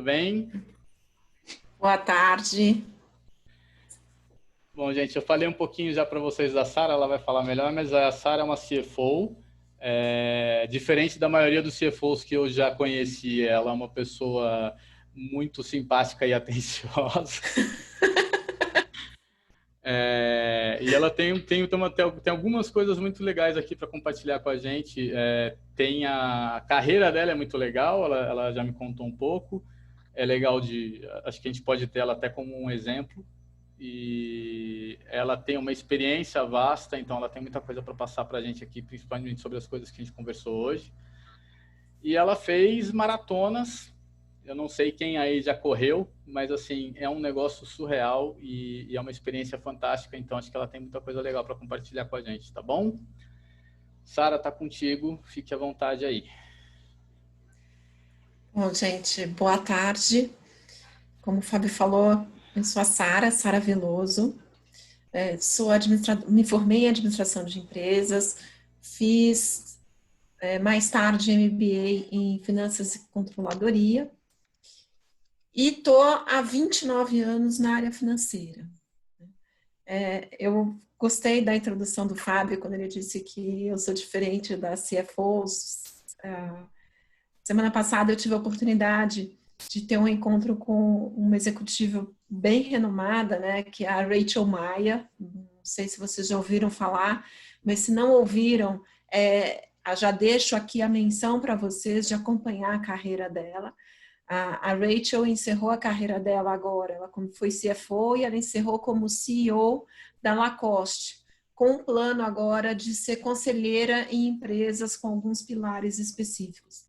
Tudo bem? Boa tarde. Bom, gente, eu falei um pouquinho já para vocês da Sara, ela vai falar melhor, mas a Sara é uma CFO, diferente da maioria dos CFOs que eu já conheci, ela é uma pessoa muito simpática e atenciosa. E ela tem algumas coisas muito legais aqui para compartilhar com a gente. Tem a carreira dela é muito legal, ela já me contou um pouco. É legal acho que a gente pode ter ela até como um exemplo. E ela tem uma experiência vasta, então ela tem muita coisa para passar para a gente aqui, principalmente sobre as coisas que a gente conversou hoje. E ela fez maratonas, eu não sei quem aí já correu, mas assim, é um negócio surreal e é uma experiência fantástica, então acho que ela tem muita coisa legal para compartilhar com a gente, tá bom? Sara, tá contigo, fique à vontade aí. Bom, gente, boa tarde. Como o Fábio falou, eu sou a Sara Veloso. Me formei em administração de empresas, fiz mais tarde MBA em finanças e controladoria e estou há 29 anos na área financeira. Eu gostei da introdução do Fábio quando ele disse que eu sou diferente das CFOs. Semana passada eu tive a oportunidade de ter um encontro com uma executiva bem renomada, né, que é a Rachel Maia. Não sei se vocês já ouviram falar, mas se não ouviram, já deixo aqui a menção para vocês de acompanhar a carreira dela. A Rachel encerrou a carreira dela agora, ela foi CFO e ela encerrou como CEO da Lacoste, com um plano agora de ser conselheira em empresas com alguns pilares específicos.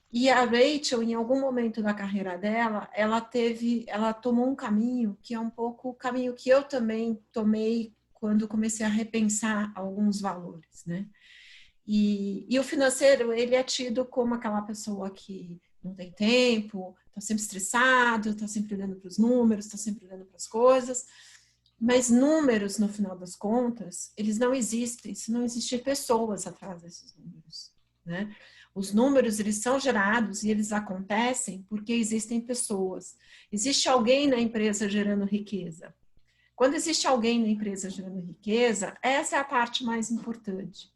E a Rachel, em algum momento da carreira dela, ela tomou um caminho que é um pouco o caminho que eu também tomei quando comecei a repensar alguns valores, né? E o financeiro, ele é tido como aquela pessoa que não tem tempo, está sempre estressado, está sempre olhando para os números, está sempre olhando para as coisas. Mas números, no final das contas, eles não existem se não existir pessoas atrás desses números, né? Os números, eles são gerados e eles acontecem porque existem pessoas. Existe alguém na empresa gerando riqueza. Quando existe alguém na empresa gerando riqueza, essa é a parte mais importante.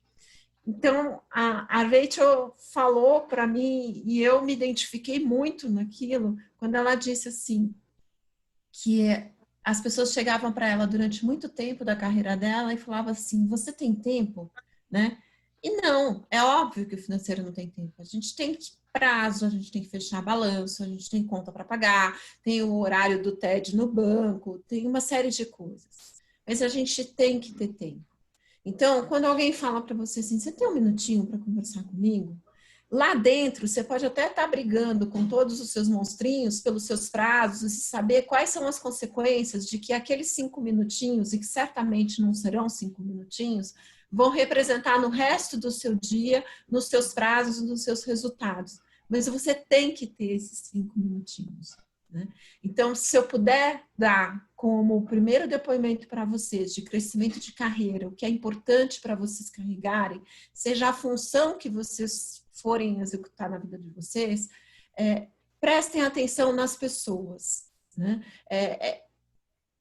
Então, a Rachel falou para mim, e eu me identifiquei muito naquilo, quando ela disse assim, que as pessoas chegavam para ela durante muito tempo da carreira dela e falavam assim, você tem tempo? Né? E não, é óbvio que o financeiro não tem tempo. A gente tem prazo, a gente tem que fechar balanço, a gente tem conta para pagar, tem o horário do TED no banco, tem uma série de coisas. Mas a gente tem que ter tempo. Então, quando alguém fala para você assim, você tem um minutinho para conversar comigo? Lá dentro, você pode até estar brigando com todos os seus monstrinhos pelos seus prazos e saber quais são as consequências de que aqueles 5 minutinhos, e que certamente não serão 5 minutinhos, vão representar no resto do seu dia, nos seus prazos, nos seus resultados. Mas você tem que ter esses 5 minutinhos. Né? Então, se eu puder dar como primeiro depoimento para vocês de crescimento de carreira, o que é importante para vocês carregarem, seja a função que vocês forem executar na vida de vocês, prestem atenção nas pessoas. Né?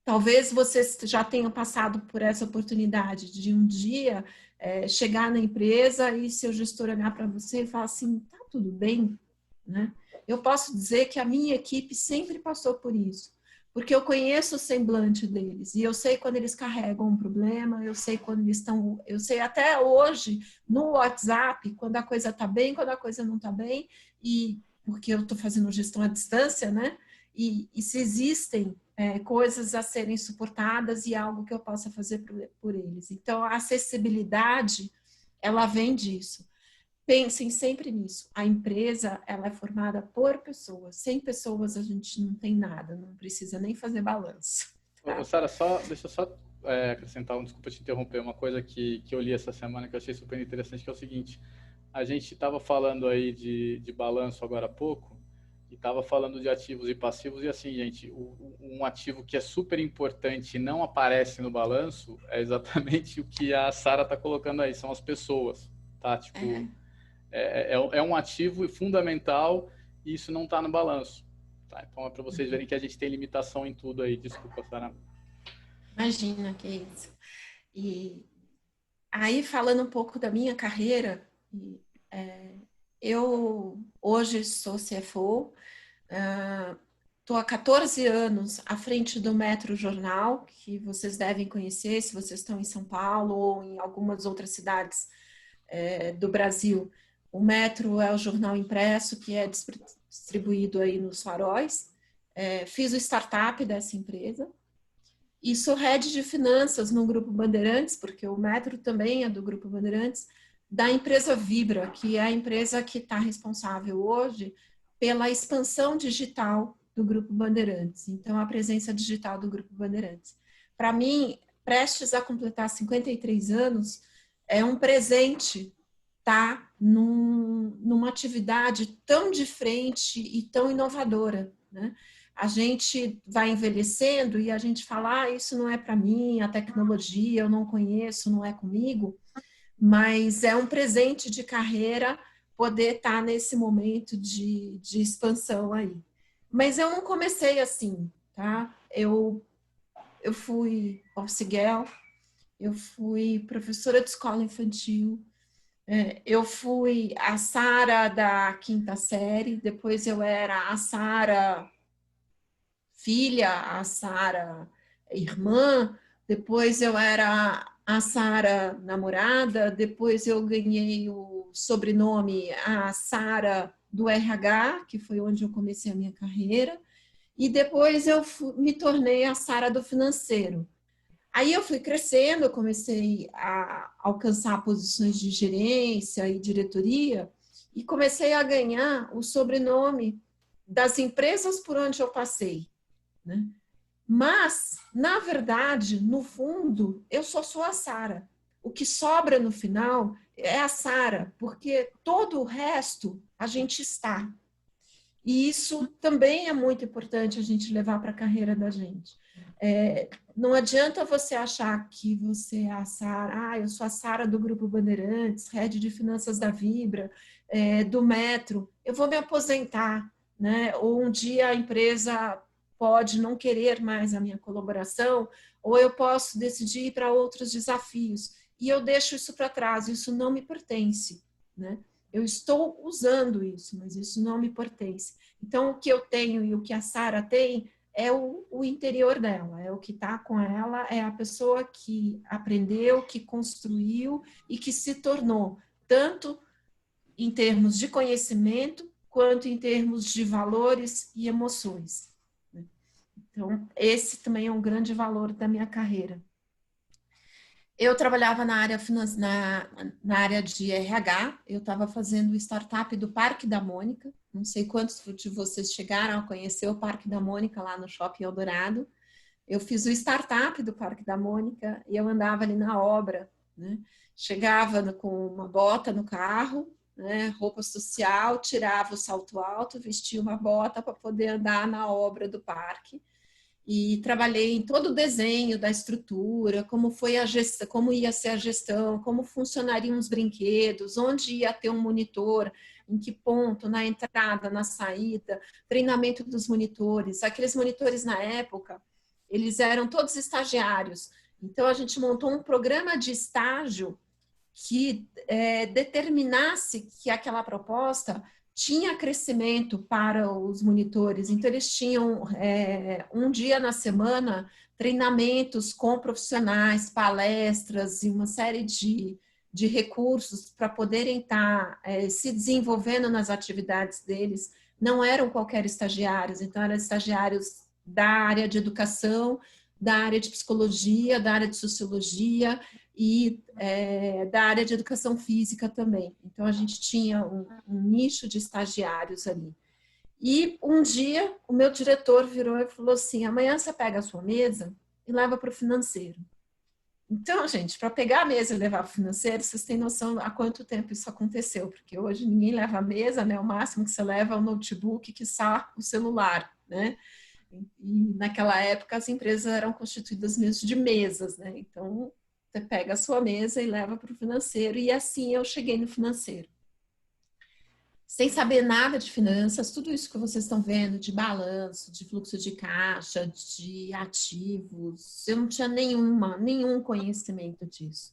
Talvez vocês já tenham passado por essa oportunidade de um dia chegar na empresa e seu gestor olhar para você e falar assim, tá tudo bem? Né? Eu posso dizer que a minha equipe sempre passou por isso, porque eu conheço o semblante deles e eu sei quando eles carregam um problema, eu sei quando eles estão, eu sei até hoje no WhatsApp quando a coisa está bem, quando a coisa não está bem, e porque eu estou fazendo gestão à distância, né? E se existem coisas a serem suportadas e algo que eu possa fazer por eles. Então, a acessibilidade, ela vem disso. Pensem sempre nisso. A empresa, ela é formada por pessoas. Sem pessoas, a gente não tem nada. Não precisa nem fazer balanço. Tá? Sara, deixa eu só acrescentar, desculpa te interromper, uma coisa que eu li essa semana que eu achei super interessante, que é o seguinte, a gente estava falando aí de balanço agora há pouco, e estava falando de ativos e passivos, e assim, gente, um ativo que é super importante e não aparece no balanço é exatamente o que a Sara está colocando aí, são as pessoas, tá? Tipo, é um ativo fundamental e isso não está no balanço. Tá? Então é para vocês verem que a gente tem limitação em tudo aí. Desculpa, Sara. Imagina que isso. E aí, falando um pouco da minha carreira, eu hoje sou CFO, estou há 14 anos à frente do Metro Jornal, que vocês devem conhecer se vocês estão em São Paulo ou em algumas outras cidades do Brasil. O Metro é o jornal impresso que é distribuído aí nos faróis. Fiz o startup dessa empresa e sou head de finanças no Grupo Bandeirantes, porque o Metro também é do Grupo Bandeirantes, da empresa Vibra, que é a empresa que está responsável hoje pela expansão digital do Grupo Bandeirantes. Então, a presença digital do Grupo Bandeirantes. Para mim, prestes a completar 53 anos, é um presente estar numa atividade tão diferente e tão inovadora, né? A gente vai envelhecendo e a gente fala, isso não é para mim, a tecnologia eu não conheço, não é comigo, mas é um presente de carreira poder estar nesse momento de expansão aí. Mas eu não comecei assim, tá? Eu fui office girl, eu fui professora de escola infantil, eu fui a Sara da quinta série, depois eu era a Sara filha, a Sara irmã, depois eu era a Sara namorada, depois eu ganhei o sobrenome a Sara do RH, que foi onde eu comecei a minha carreira, e depois eu me tornei a Sara do financeiro. Aí eu fui crescendo, eu comecei a alcançar posições de gerência e diretoria e comecei a ganhar o sobrenome das empresas por onde eu passei, né? Mas, na verdade, no fundo, eu só sou a Sara. O que sobra no final é a Sara, porque todo o resto a gente está. E isso também é muito importante a gente levar para a carreira da gente. Não adianta você achar que você é a Sara, eu sou a Sara do Grupo Bandeirantes, head de finanças da Vibra, do Metro, eu vou me aposentar, né? Ou um dia a empresa pode não querer mais a minha colaboração, ou eu posso decidir ir para outros desafios. E eu deixo isso para trás, isso não me pertence, né? Eu estou usando isso, mas isso não me pertence. Então, o que eu tenho e o que a Sara tem é o interior dela, é o que está com ela, é a pessoa que aprendeu, que construiu e que se tornou, tanto em termos de conhecimento, quanto em termos de valores e emoções. Então, esse também é um grande valor da minha carreira. Eu trabalhava na área de RH, eu estava fazendo o startup do Parque da Mônica, não sei quantos de vocês chegaram a conhecer o Parque da Mônica lá no Shopping Eldorado. Eu fiz o startup do Parque da Mônica e eu andava ali na obra, né? Chegava com uma bota no carro, né? Roupa social, tirava o salto alto, vestia uma bota para poder andar na obra do parque. E trabalhei em todo o desenho da estrutura, como foi a gestão, como ia ser a gestão, como funcionariam os brinquedos, onde ia ter um monitor, em que ponto, na entrada, na saída, treinamento dos monitores. Aqueles monitores na época, eles eram todos estagiários. Então a gente montou um programa de estágio que determinasse que aquela proposta tinha crescimento para os monitores, então eles tinham um dia na semana treinamentos com profissionais, palestras e uma série de recursos para poderem estar se desenvolvendo nas atividades deles. Não eram qualquer estagiários, então eram estagiários da área de educação, da área de psicologia, da área de sociologia e da área de educação física também. Então, a gente tinha um nicho de estagiários ali. E um dia, o meu diretor virou e falou assim, amanhã você pega a sua mesa e leva para o financeiro. Então, gente, para pegar a mesa e levar para o financeiro, vocês têm noção há quanto tempo isso aconteceu, porque hoje ninguém leva a mesa, né? O máximo que você leva é o notebook, quiçá o celular, né? E naquela época as empresas eram constituídas mesmo de mesas, né? Então, você pega a sua mesa e leva para o financeiro, e assim eu cheguei no financeiro. sem saber nada de finanças, tudo isso que vocês estão vendo, de balanço, de fluxo de caixa, de ativos, eu não tinha nenhum conhecimento disso.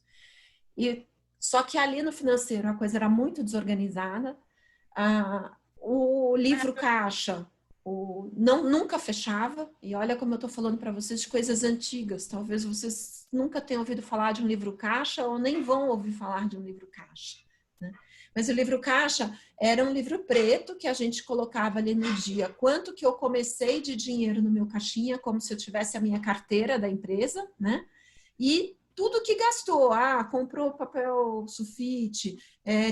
Só que ali no financeiro a coisa era muito desorganizada, o livro caixa nunca fechava, e olha como eu estou falando para vocês de coisas antigas, talvez vocês nunca tenham ouvido falar de um livro caixa ou nem vão ouvir falar de um livro caixa, né? Mas o livro caixa era um livro preto que a gente colocava ali no dia quanto que eu comecei de dinheiro no meu caixinha, como se eu tivesse a minha carteira da empresa, né? E tudo que gastou, comprou papel sulfite,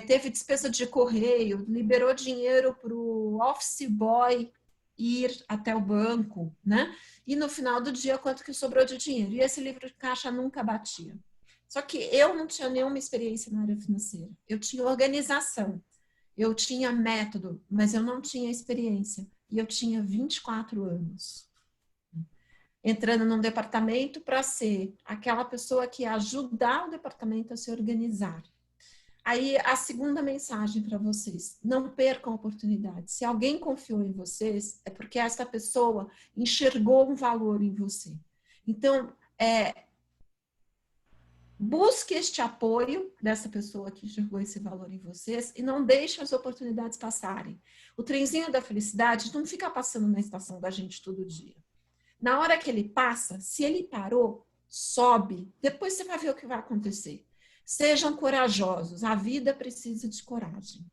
teve despesa de correio, liberou dinheiro para o office boy ir até o banco, né? E no final do dia, quanto que sobrou de dinheiro. E esse livro de caixa nunca batia. Só que eu não tinha nenhuma experiência na área financeira. Eu tinha organização, eu tinha método, mas eu não tinha experiência. E eu tinha 24 anos. Entrando num departamento para ser aquela pessoa que ia ajudar o departamento a se organizar. Aí, a segunda mensagem para vocês, não percam a oportunidade. Se alguém confiou em vocês, é porque essa pessoa enxergou um valor em você. Então, busque este apoio dessa pessoa que enxergou esse valor em vocês e não deixe as oportunidades passarem. O trenzinho da felicidade não fica passando na estação da gente todo dia. Na hora que ele passa, se ele parou, sobe. Depois você vai ver o que vai acontecer. Sejam corajosos. A vida precisa de coragem.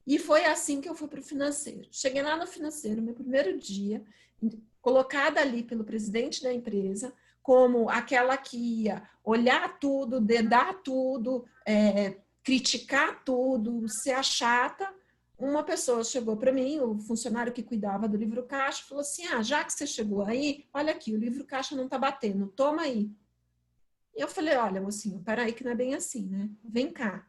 E foi assim que eu fui para o financeiro. Cheguei lá no financeiro, meu primeiro dia, colocada ali pelo presidente da empresa, como aquela que ia olhar tudo, dedar tudo, criticar tudo, ser a chata. Uma pessoa chegou para mim, o funcionário que cuidava do livro caixa, falou assim, já que você chegou aí, olha aqui, o livro caixa não está batendo, toma aí. E eu falei, olha, mocinho, peraí que não é bem assim, né? Vem cá.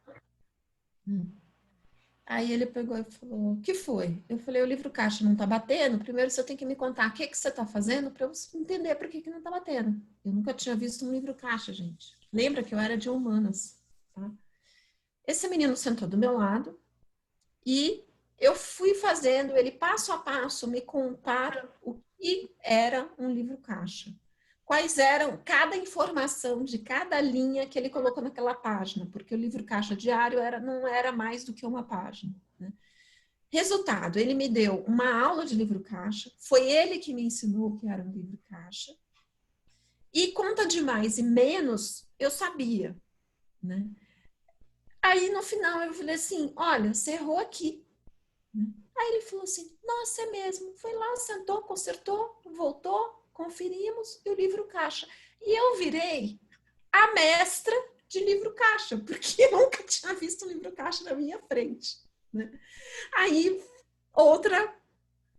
Aí ele pegou e falou, o que foi? Eu falei, o livro caixa não está batendo, primeiro você tem que me contar o que você está fazendo para eu entender por que não está batendo. Eu nunca tinha visto um livro caixa, gente. Lembra que eu era de humanas, tá? Esse menino sentou do meu lado, e eu fui fazendo ele passo a passo me contar o que era um livro caixa. Quais eram cada informação de cada linha que ele colocou naquela página, porque o livro caixa diário não era mais do que uma página, né? Resultado, ele me deu uma aula de livro caixa, foi ele que me ensinou o que era um livro caixa, e conta de mais e menos eu sabia, né? Aí, no final, eu falei assim, olha, você errou aqui. Aí ele falou assim, nossa, é mesmo. Foi lá, sentou, consertou, voltou, conferimos, e o livro caixa. E eu virei a mestra de livro caixa, porque eu nunca tinha visto um livro caixa na minha frente, né? Aí, outra,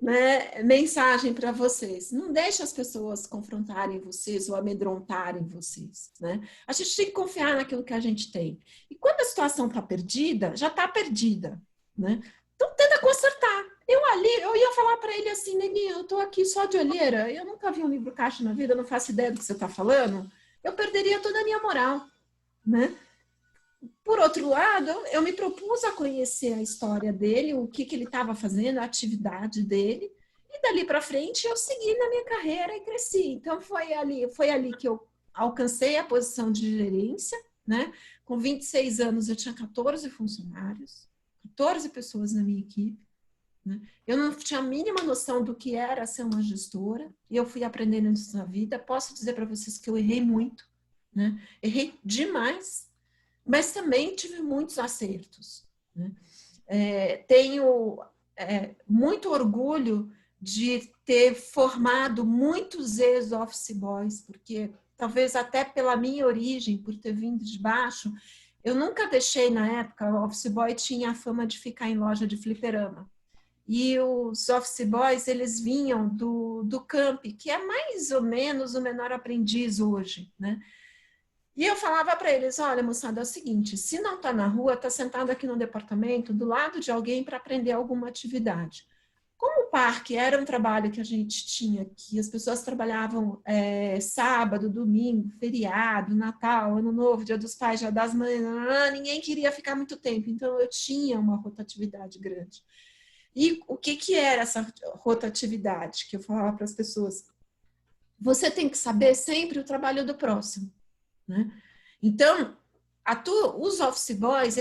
né, mensagem para vocês, não deixe as pessoas confrontarem vocês ou amedrontarem vocês, né? A gente tem que confiar naquilo que a gente tem. E quando a situação está perdida, já está perdida, né? Então tenta consertar. Eu ia falar para ele assim, neguinho, eu estou aqui só de olheira, eu nunca vi um livro caixa na vida, eu não faço ideia do que você está falando, eu perderia toda a minha moral, né? Por outro lado, eu me propus a conhecer a história dele, o que ele estava fazendo, a atividade dele, e dali para frente eu segui na minha carreira e cresci. Então foi ali que eu alcancei a posição de gerência, né? Com 26 anos eu tinha 14 funcionários, 14 pessoas na minha equipe, né? Eu não tinha a mínima noção do que era ser uma gestora, e eu fui aprendendo isso na vida. Posso dizer para vocês que eu errei muito, né? Errei demais, mas também tive muitos acertos, né? Tenho muito orgulho de ter formado muitos ex-office boys, porque talvez até pela minha origem, por ter vindo de baixo, eu nunca deixei, na época, o office boy tinha a fama de ficar em loja de fliperama. E os office boys, eles vinham do camp, que é mais ou menos o menor aprendiz hoje, né? E eu falava para eles, olha, moçada, é o seguinte, se não está na rua, está sentado aqui no departamento, do lado de alguém para aprender alguma atividade. Como o parque era um trabalho que a gente tinha, que as pessoas trabalhavam sábado, domingo, feriado, Natal, Ano Novo, Dia dos Pais, Dia das Mães, ninguém queria ficar muito tempo, então eu tinha uma rotatividade grande. E o que era essa rotatividade que eu falava para as pessoas? Você tem que saber sempre o trabalho do próximo, né? Então, os office boys,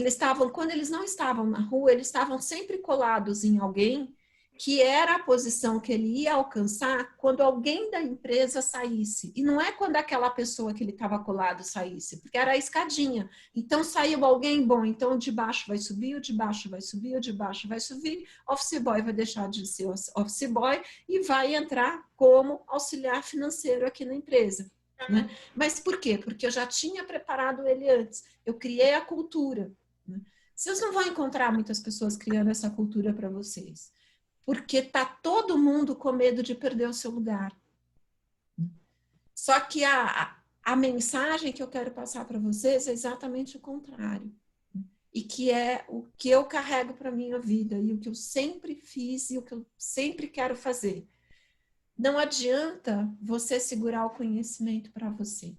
quando eles não estavam na rua, eles estavam sempre colados em alguém que era a posição que ele ia alcançar quando alguém da empresa saísse. E não é quando aquela pessoa que ele estava colado saísse, porque era a escadinha. Então, saiu alguém bom, então o de baixo vai subir, o de baixo vai subir, o de baixo vai subir, office boy vai deixar de ser office boy e vai entrar como auxiliar financeiro aqui na empresa. Né? Mas por quê? Porque eu já tinha preparado ele antes. Eu criei a cultura. Né? Vocês não vão encontrar muitas pessoas criando essa cultura para vocês. Porque está todo mundo com medo de perder o seu lugar. Só que a mensagem que eu quero passar para vocês é exatamente o contrário. E que é o que eu carrego para a minha vida e o que eu sempre fiz e o que eu sempre quero fazer. Não adianta você segurar o conhecimento para você.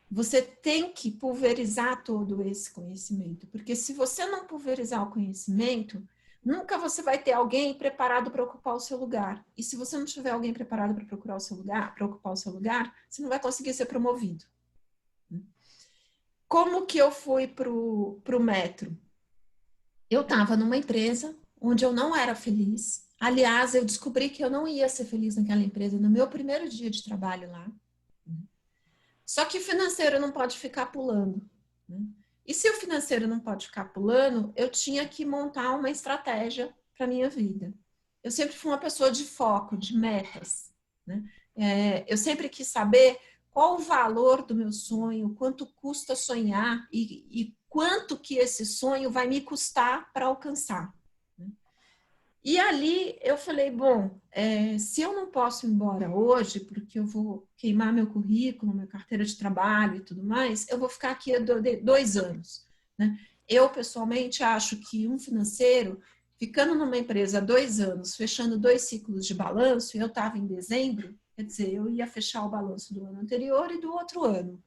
Você tem que pulverizar todo esse conhecimento, porque se você não pulverizar o conhecimento, nunca você vai ter alguém preparado para ocupar o seu lugar. E se você não tiver alguém preparado para ocupar o seu lugar, você não vai conseguir ser promovido. Como que eu fui pro metro? Eu estava numa empresa onde eu não era feliz. Aliás, eu descobri que eu não ia ser feliz naquela empresa no meu primeiro dia de trabalho lá. Só que o financeiro não pode ficar pulando. Né? E se o financeiro não pode ficar pulando, eu tinha que montar uma estratégia para a minha vida. Eu sempre fui uma pessoa de foco, de metas. Né? Eu sempre quis saber qual o valor do meu sonho, quanto custa sonhar e quanto que esse sonho vai me custar para alcançar. E ali eu falei, bom, se eu não posso ir embora hoje, porque eu vou queimar meu currículo, minha carteira de trabalho e tudo mais, eu vou ficar aqui 2 anos. Né? Eu, pessoalmente, acho que um financeiro, ficando numa empresa 2 anos, fechando 2 ciclos de balanço, e eu estava em dezembro, quer dizer, eu ia fechar o balanço do ano anterior e do outro ano.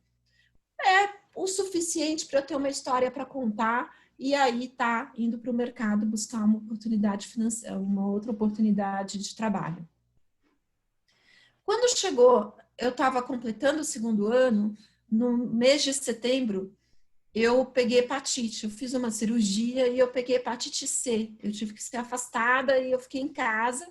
É o suficiente para eu ter uma história para contar e aí tá indo para o mercado buscar uma oportunidade financeira, uma outra oportunidade de trabalho. Quando chegou, eu estava completando o 2º ano, no mês de setembro, eu peguei hepatite, eu fiz uma cirurgia e eu peguei hepatite C, eu tive que ser afastada e eu fiquei em casa.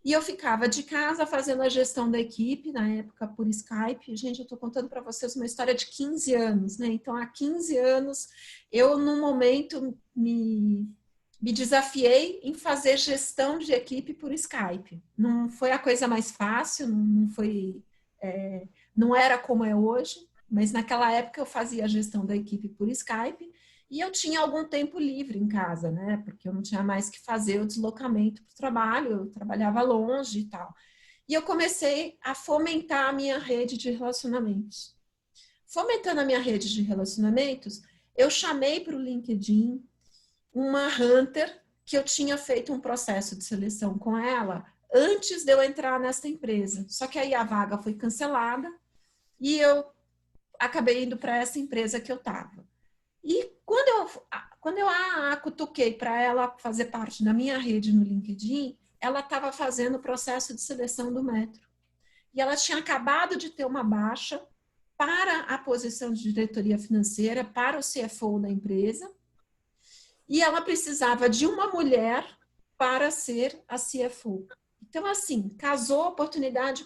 E eu ficava de casa fazendo a gestão da equipe, na época por Skype. Gente, eu estou contando para vocês uma história de 15 anos, né? Então, há 15 anos, eu, num momento, me desafiei em fazer gestão de equipe por Skype. Não foi a coisa mais fácil, não foi, não era como é hoje, mas naquela época eu fazia a gestão da equipe por Skype. E eu tinha algum tempo livre em casa, né? Porque eu não tinha mais que fazer o deslocamento para o trabalho, eu trabalhava longe e tal. E eu comecei a fomentar a minha rede de relacionamentos. Fomentando a minha rede de relacionamentos, eu chamei para o LinkedIn uma hunter que eu tinha feito um processo de seleção com ela antes de eu entrar nessa empresa. Só que aí a vaga foi cancelada e eu acabei indo para essa empresa que eu estava. E quando eu cutuquei para ela fazer parte da minha rede no LinkedIn, ela estava fazendo o processo de seleção do metro. E ela tinha acabado de ter uma baixa para a posição de diretoria financeira, para o CFO da empresa, e ela precisava de uma mulher para ser a CFO. Então, assim, casou oportunidade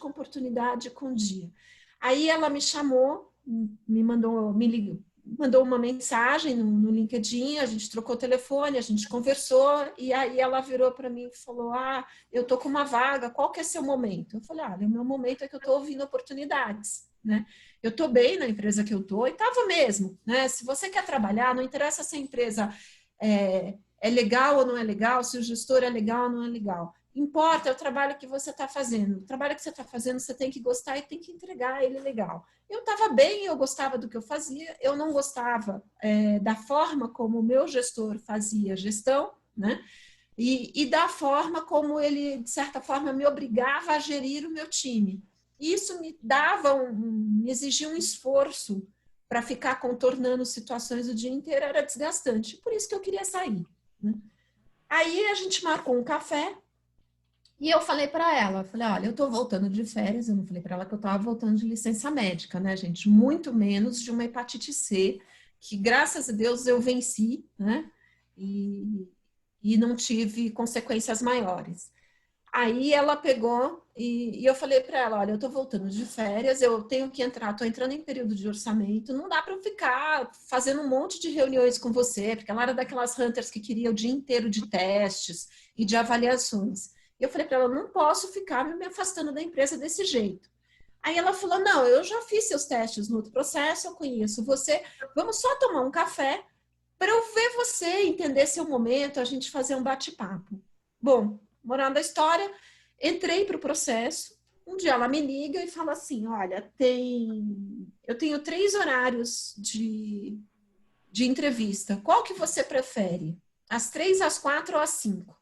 com dia. Aí ela me chamou, me ligou, mandou uma mensagem no LinkedIn, a gente trocou o telefone, a gente conversou, e aí ela virou para mim e falou, eu tô com uma vaga, qual que é seu momento? Eu falei, o meu momento é que eu tô ouvindo oportunidades, né? Eu tô bem na empresa que eu tô, e tava mesmo, né? Se você quer trabalhar, não interessa se a empresa é legal ou não é legal, se o gestor é legal ou não é legal. Importa é o trabalho que você está fazendo. O trabalho que você está fazendo, você tem que gostar e tem que entregar ele legal. Eu estava bem, eu gostava do que eu fazia, eu não gostava da forma como o meu gestor fazia a gestão, né? e da forma como ele, de certa forma, me obrigava a gerir o meu time. Isso me me exigia um esforço para ficar contornando situações o dia inteiro, era desgastante. Por isso que eu queria sair, né? Aí a gente marcou um café e eu falei para ela, falei, olha, eu estou voltando de férias, eu não falei para ela que eu estava voltando de licença médica, né, gente? Muito menos de uma hepatite C, que graças a Deus eu venci, né? E não tive consequências maiores. Aí ela pegou e eu falei para ela, olha, eu estou voltando de férias, eu tenho que entrar, estou entrando em período de orçamento, não dá para eu ficar fazendo um monte de reuniões com você, porque ela era daquelas hunters que queria o dia inteiro de testes e de avaliações. E eu falei para ela, não posso ficar me afastando da empresa desse jeito. Aí ela falou, não, eu já fiz seus testes no outro processo, eu conheço você, vamos só tomar um café para eu ver você, entender seu momento, a gente fazer um bate-papo. Bom, moral da história, entrei para o processo. Um dia ela me liga e fala assim: olha, eu tenho 3 horários de entrevista. Qual que você prefere? Às 3, às 4 ou às 5?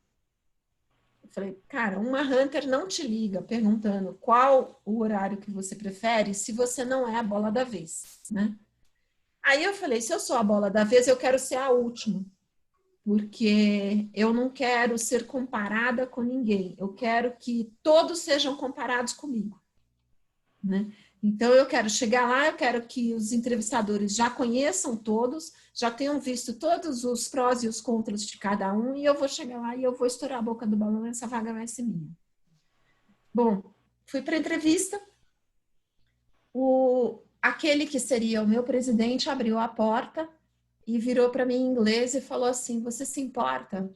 Eu falei, cara, uma hunter não te liga perguntando qual o horário que você prefere se você não é a bola da vez, né? Aí eu falei, se eu sou a bola da vez, eu quero ser a última, porque eu não quero ser comparada com ninguém. Eu quero que todos sejam comparados comigo, né? Então, eu quero chegar lá, eu quero que os entrevistadores já conheçam todos, já tenham visto todos os prós e os contras de cada um, e eu vou chegar lá e eu vou estourar a boca do balão e essa vaga vai ser minha. Bom, fui para a entrevista, aquele que seria o meu presidente abriu a porta e virou para mim em inglês e falou assim, você se importa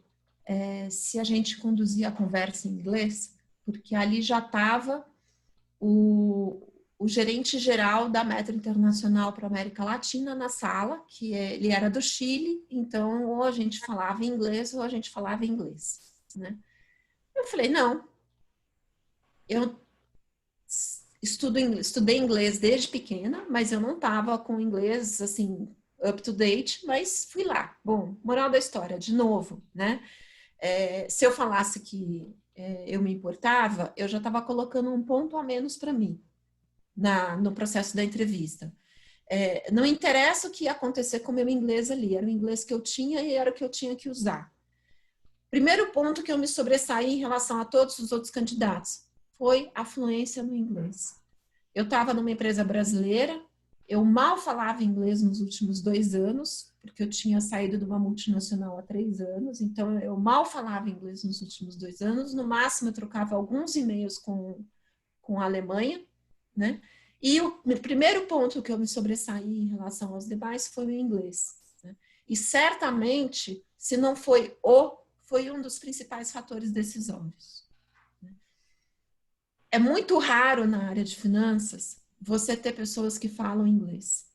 se a gente conduzir a conversa em inglês? Porque ali já estava o gerente geral da Metro Internacional para a América Latina na sala, que ele era do Chile, então ou a gente falava inglês ou a gente falava inglês, né? Eu falei, não, eu estudei inglês desde pequena, mas eu não estava com inglês, assim, up to date, mas fui lá. Bom, moral da história, de novo, né? Se eu falasse que eu me importava, eu já estava colocando um ponto a menos para mim no processo da entrevista. Não interessa o que ia acontecer com o meu inglês ali, era o inglês que eu tinha e era o que eu tinha que usar. Primeiro ponto que eu me sobressaí em relação a todos os outros candidatos foi a fluência no inglês. Eu estava numa empresa brasileira, eu mal falava inglês nos últimos 2 anos, porque eu tinha saído de uma multinacional há 3 anos, então eu mal falava inglês nos últimos 2 anos, no máximo eu trocava alguns e-mails com a Alemanha, né? E o primeiro ponto que eu me sobressaí em relação aos demais foi o inglês, né? E certamente, se não foi foi um dos principais fatores decisórios. É muito raro na área de finanças você ter pessoas que falam inglês.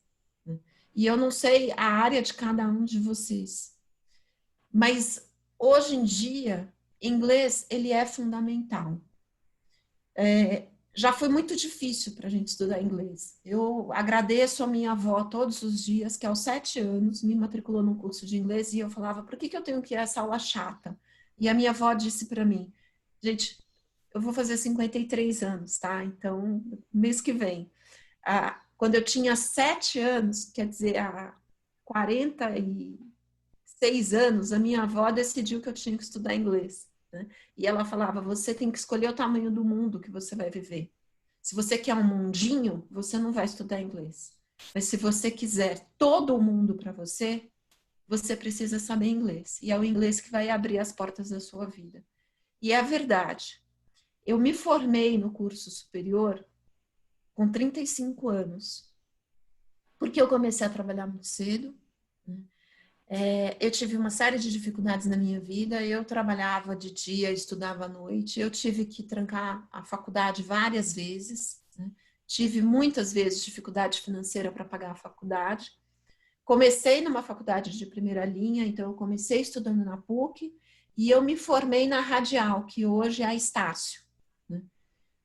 E eu não sei a área de cada um de vocês, mas hoje em dia, inglês ele é fundamental. Já foi muito difícil para a gente estudar inglês. Eu agradeço a minha avó todos os dias, que aos 7 anos me matriculou num curso de inglês e eu falava, por que eu tenho que ir a essa aula chata? E a minha avó disse para mim, gente, eu vou fazer 53 anos, tá? Então, mês que vem. Quando eu tinha 7 anos, quer dizer, há 46 anos, a minha avó decidiu que eu tinha que estudar inglês, né? E ela falava, você tem que escolher o tamanho do mundo que você vai viver. Se você quer um mundinho, você não vai estudar inglês. Mas se você quiser todo o mundo para você, você precisa saber inglês. E é o inglês que vai abrir as portas da sua vida. E é a verdade. Eu me formei no curso superior com 35 anos, porque eu comecei a trabalhar muito cedo. Eu tive uma série de dificuldades na minha vida, eu trabalhava de dia, estudava à noite, eu tive que trancar a faculdade várias vezes, né? Tive muitas vezes dificuldade financeira para pagar a faculdade. Comecei numa faculdade de primeira linha, então eu comecei estudando na PUC e eu me formei na Radial, que hoje é a Estácio, né?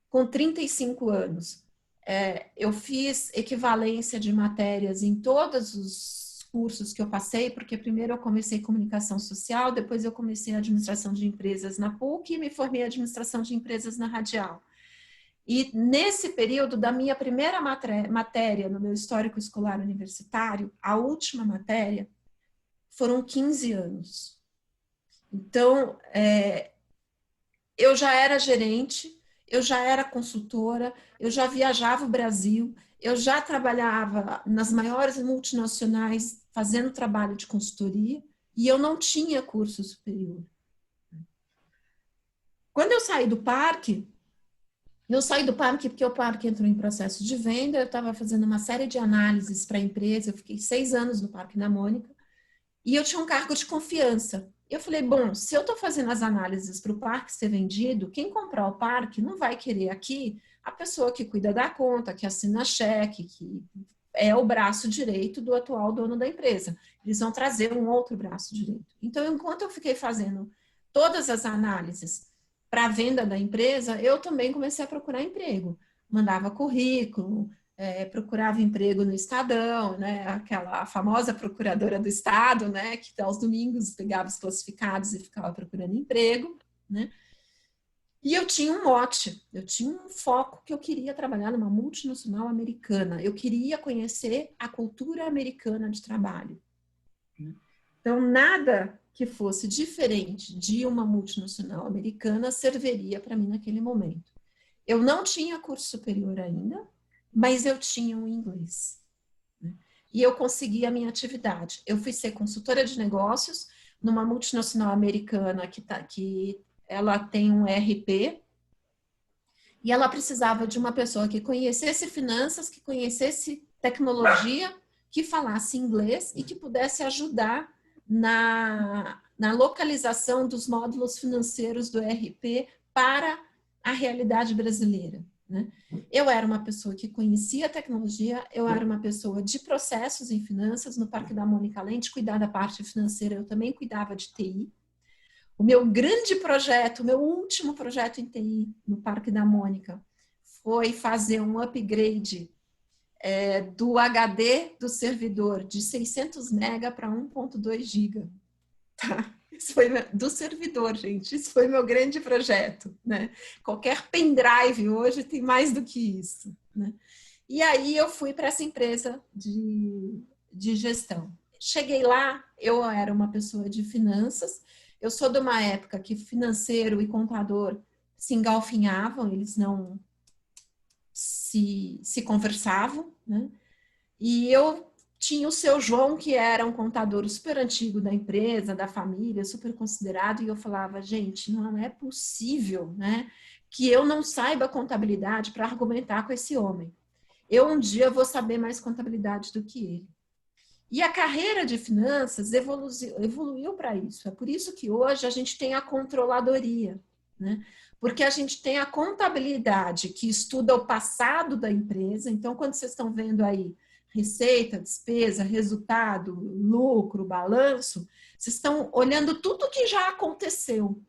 Com 35 anos. Eu fiz equivalência de matérias em todos os cursos que eu passei, porque primeiro eu comecei comunicação social, depois eu comecei administração de empresas na PUC e me formei em administração de empresas na Radial. E nesse período da minha primeira matéria no meu histórico escolar universitário, a última matéria, foram 15 anos. Então, eu já era gerente, eu já era consultora, eu já viajava o Brasil, eu já trabalhava nas maiores multinacionais fazendo trabalho de consultoria e eu não tinha curso superior. Quando eu saí do parque porque o parque entrou em processo de venda, eu estava fazendo uma série de análises para a empresa, eu fiquei 6 anos no Parque da Mônica, e eu tinha um cargo de confiança. Eu falei, bom, se eu estou fazendo as análises para o parque ser vendido, quem comprar o parque não vai querer aqui a pessoa que cuida da conta, que assina cheque, que é o braço direito do atual dono da empresa. Eles vão trazer um outro braço direito. Então, enquanto eu fiquei fazendo todas as análises para a venda da empresa, eu também comecei a procurar emprego. Mandava currículo, procurava emprego no Estadão, né? Aquela famosa procuradora do Estado, né? Que aos domingos pegava os classificados e ficava procurando emprego, né? E eu tinha um mote, eu tinha um foco que eu queria trabalhar numa multinacional americana. Eu queria conhecer a cultura americana de trabalho. Então, nada que fosse diferente de uma multinacional americana serviria para mim naquele momento. Eu não tinha curso superior ainda, mas eu tinha o inglês. E eu consegui a minha atividade. Eu fui ser consultora de negócios numa multinacional americana que ela tem um ERP e ela precisava de uma pessoa que conhecesse finanças, que conhecesse tecnologia, que falasse inglês e que pudesse ajudar na localização dos módulos financeiros do ERP para a realidade brasileira. Né? Eu era uma pessoa que conhecia a tecnologia, eu era uma pessoa de processos em finanças, no Parque da Mônica, além de cuidar da parte financeira, eu também cuidava de TI. O meu grande projeto, o meu último projeto em TI no Parque da Mônica foi fazer um upgrade do HD do servidor de 600 MB para 1.2 GB. Tá? Isso foi do servidor, gente. Isso foi meu grande projeto, né? Qualquer pendrive hoje tem mais do que isso, né? E aí eu fui para essa empresa de gestão. Cheguei lá, eu era uma pessoa de finanças. Eu sou de uma época que financeiro e contador se engalfinhavam, eles não se conversavam, né? E eu tinha o seu João, que era um contador super antigo da empresa, da família, super considerado, e eu falava, gente, não é possível, né, que eu não saiba contabilidade para argumentar com esse homem. Eu um dia vou saber mais contabilidade do que ele. E a carreira de finanças evoluiu para isso. É por isso que hoje a gente tem a controladoria, né? Porque a gente tem a contabilidade que estuda o passado da empresa. Então, quando vocês estão vendo aí receita, despesa, resultado, lucro, balanço, vocês estão olhando tudo que já aconteceu.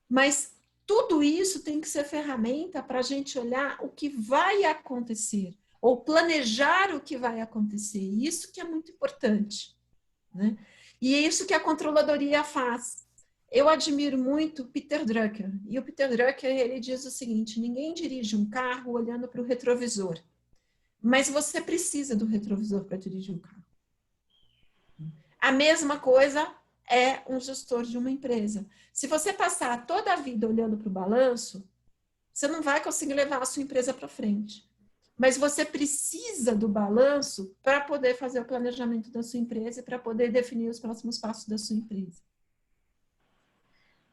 Mas tudo isso tem que ser ferramenta para a gente olhar o que vai acontecer, ou planejar o que vai acontecer. Isso que é muito importante, né? E é isso que a controladoria faz. Eu admiro muito Peter Drucker. E o Peter Drucker, ele diz o seguinte, ninguém dirige um carro olhando para o retrovisor. Mas você precisa do retrovisor para dirigir o carro. A mesma coisa é um gestor de uma empresa. Se você passar toda a vida olhando para o balanço, você não vai conseguir levar a sua empresa para frente. Mas você precisa do balanço para poder fazer o planejamento da sua empresa e para poder definir os próximos passos da sua empresa.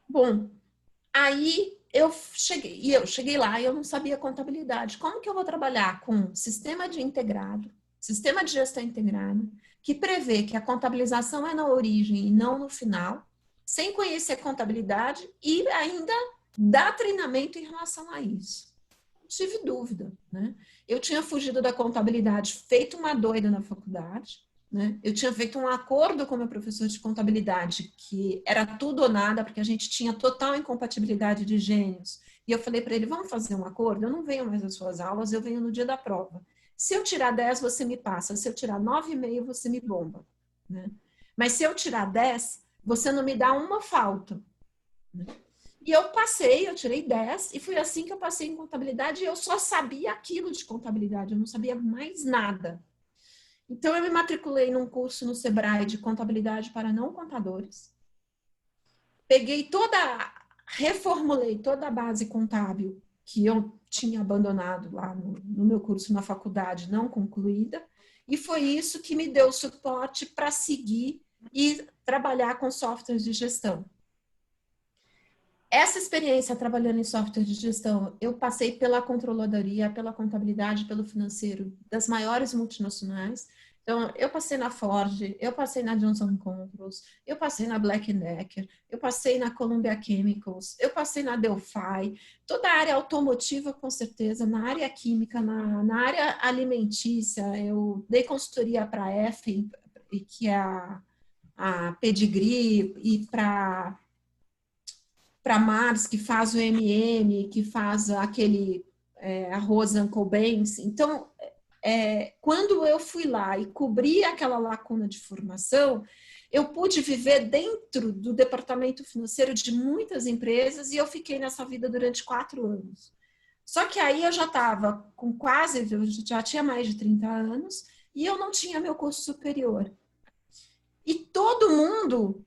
Bom, aí eu cheguei lá e eu não sabia contabilidade. Como que eu vou trabalhar com sistema de gestão integrado, que prevê que a contabilização é na origem e não no final, sem conhecer contabilidade e ainda dar treinamento em relação a isso? Tive dúvida, né? Eu tinha fugido da contabilidade, feito uma doida na faculdade, né? Eu tinha feito um acordo com meu professor de contabilidade, que era tudo ou nada, porque a gente tinha total incompatibilidade de gênios. E eu falei para ele, vamos fazer um acordo? Eu não venho mais às suas aulas, eu venho no dia da prova. Se eu tirar 10, você me passa. Se eu tirar 9,5, você me bomba. né? Mas se eu tirar 10, você não me dá uma falta, né? E eu passei, eu tirei 10, e foi assim que eu passei em contabilidade, e eu só sabia aquilo de contabilidade, eu não sabia mais nada. Então, eu me matriculei num curso no Sebrae de contabilidade para não contadores. Reformulei toda a base contábil que eu tinha abandonado lá no meu curso na faculdade, não concluída, e foi isso que me deu suporte para seguir e trabalhar com softwares de gestão. Essa experiência trabalhando em software de gestão, eu passei pela controladoria, pela contabilidade, pelo financeiro das maiores multinacionais. Então, eu passei na Ford, eu passei na Johnson Controls, eu passei na Black Decker, eu passei na Columbia Chemicals, eu passei na Delphi, toda a área automotiva, com certeza, na área química, na área alimentícia, eu dei consultoria para a EFE, que é a Pedigree, e para Mars, que faz o MM, que faz aquele arroz Uncle Ben's. Então, quando eu fui lá e cobri aquela lacuna de formação, eu pude viver dentro do departamento financeiro de muitas empresas e eu fiquei nessa vida durante 4 anos. Só que aí eu já estava com eu já tinha mais de 30 anos e eu não tinha meu curso superior. E todo mundo,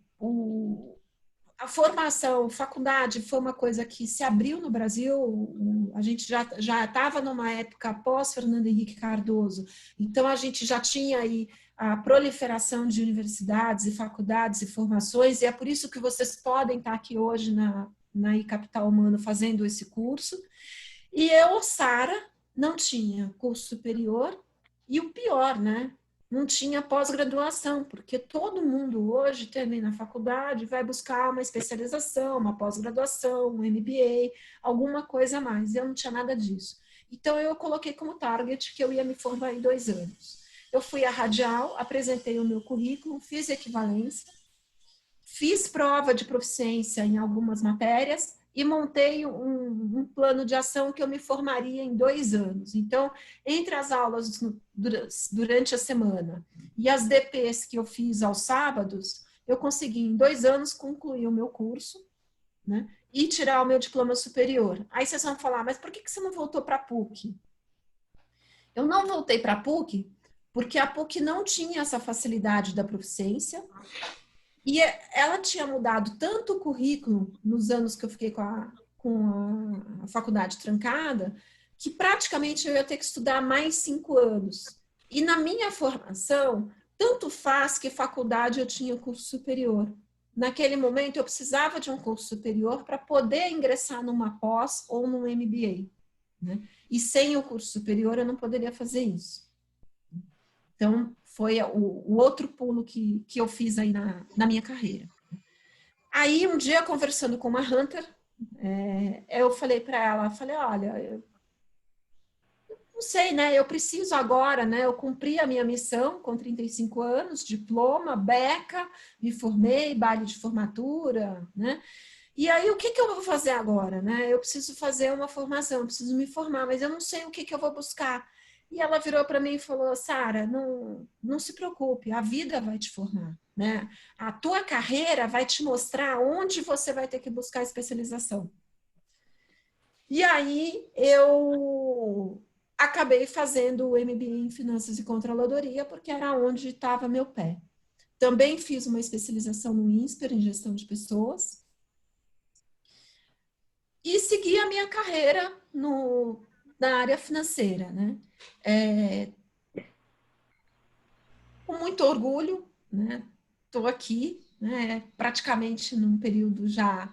a formação, faculdade, foi uma coisa que se abriu no Brasil. A gente já estava numa época pós Fernando Henrique Cardoso, então a gente já tinha aí a proliferação de universidades e faculdades e formações, e é por isso que vocês podem estar aqui hoje na iCapital Humano fazendo esse curso. E eu, Sara, não tinha curso superior, e o pior, né? Não tinha pós-graduação, porque todo mundo hoje termina a faculdade, vai buscar uma especialização, uma pós-graduação, um MBA, alguma coisa a mais. Eu não tinha nada disso. Então, eu coloquei como target que eu ia me formar em 2 anos. Eu fui à Radial, apresentei o meu currículo, fiz equivalência, fiz prova de proficiência em algumas matérias e montei um plano de ação que eu me formaria em 2 anos. Então, entre as aulas durante a semana e as DPs que eu fiz aos sábados, eu consegui em 2 anos concluir o meu curso, né, e tirar o meu diploma superior. Aí vocês vão falar, mas por que você não voltou para a PUC? Eu não voltei para a PUC porque a PUC não tinha essa facilidade da proficiência. E ela tinha mudado tanto o currículo nos anos que eu fiquei com a faculdade trancada, que praticamente eu ia ter que estudar mais 5 anos. E na minha formação, tanto faz que faculdade eu tinha curso superior. Naquele momento, eu precisava de um curso superior para poder ingressar numa pós ou num MBA, né? E sem o curso superior, eu não poderia fazer isso. Então, foi o outro pulo que eu fiz aí na minha carreira. Aí, um dia, conversando com uma Hunter, eu falei para ela, olha, eu não sei, né, eu preciso agora, né, eu cumpri a minha missão com 35 anos, diploma, beca, me formei, baile de formatura, né, e aí o que eu vou fazer agora, né, eu preciso fazer uma formação, eu preciso me formar, mas eu não sei o que eu vou buscar. E ela virou para mim e falou, Sara, não se preocupe, a vida vai te formar, né? A tua carreira vai te mostrar onde você vai ter que buscar especialização. E aí eu acabei fazendo o MBA em Finanças e Controladoria, porque era onde estava meu pé. Também fiz uma especialização no INSPER, em Gestão de Pessoas. E segui a minha carreira na área financeira, né? Com muito orgulho, né? Estou aqui, né? Praticamente num período já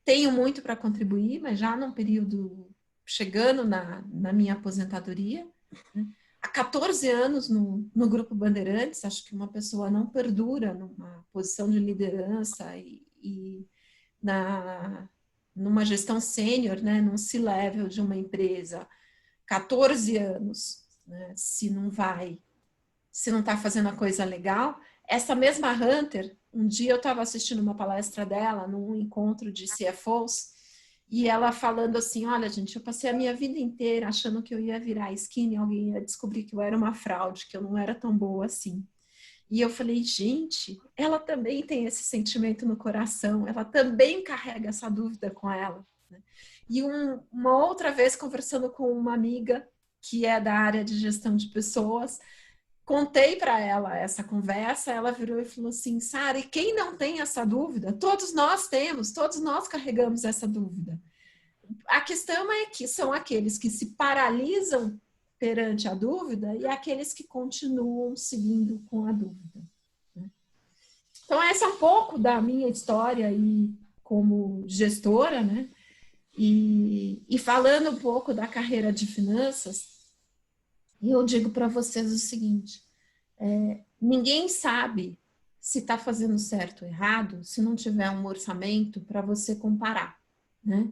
tenho muito para contribuir, mas já num período chegando na minha aposentadoria, né? Há 14 anos no Grupo Bandeirantes, acho que uma pessoa não perdura numa posição de liderança e numa gestão sênior, né? Num C-level de uma empresa, 14 anos, né? Se não está fazendo a coisa legal. Essa mesma Hunter, um dia eu estava assistindo uma palestra dela num encontro de CFOs e ela falando assim, olha gente, eu passei a minha vida inteira achando que eu ia virar skinny, alguém ia descobrir que eu era uma fraude, que eu não era tão boa assim. E eu falei, gente, ela também tem esse sentimento no coração, ela também carrega essa dúvida com ela. Né? E uma outra vez, conversando com uma amiga que é da área de gestão de pessoas, contei para ela essa conversa, ela virou e falou assim, Sara, e quem não tem essa dúvida? Todos nós temos, todos nós carregamos essa dúvida. A questão é que são aqueles que se paralisam perante a dúvida e aqueles que continuam seguindo com a dúvida. Né? Então, essa é um pouco da minha história aí como gestora, né? E falando um pouco da carreira de finanças, eu digo para vocês o seguinte, ninguém sabe se está fazendo certo ou errado se não tiver um orçamento para você comparar, né?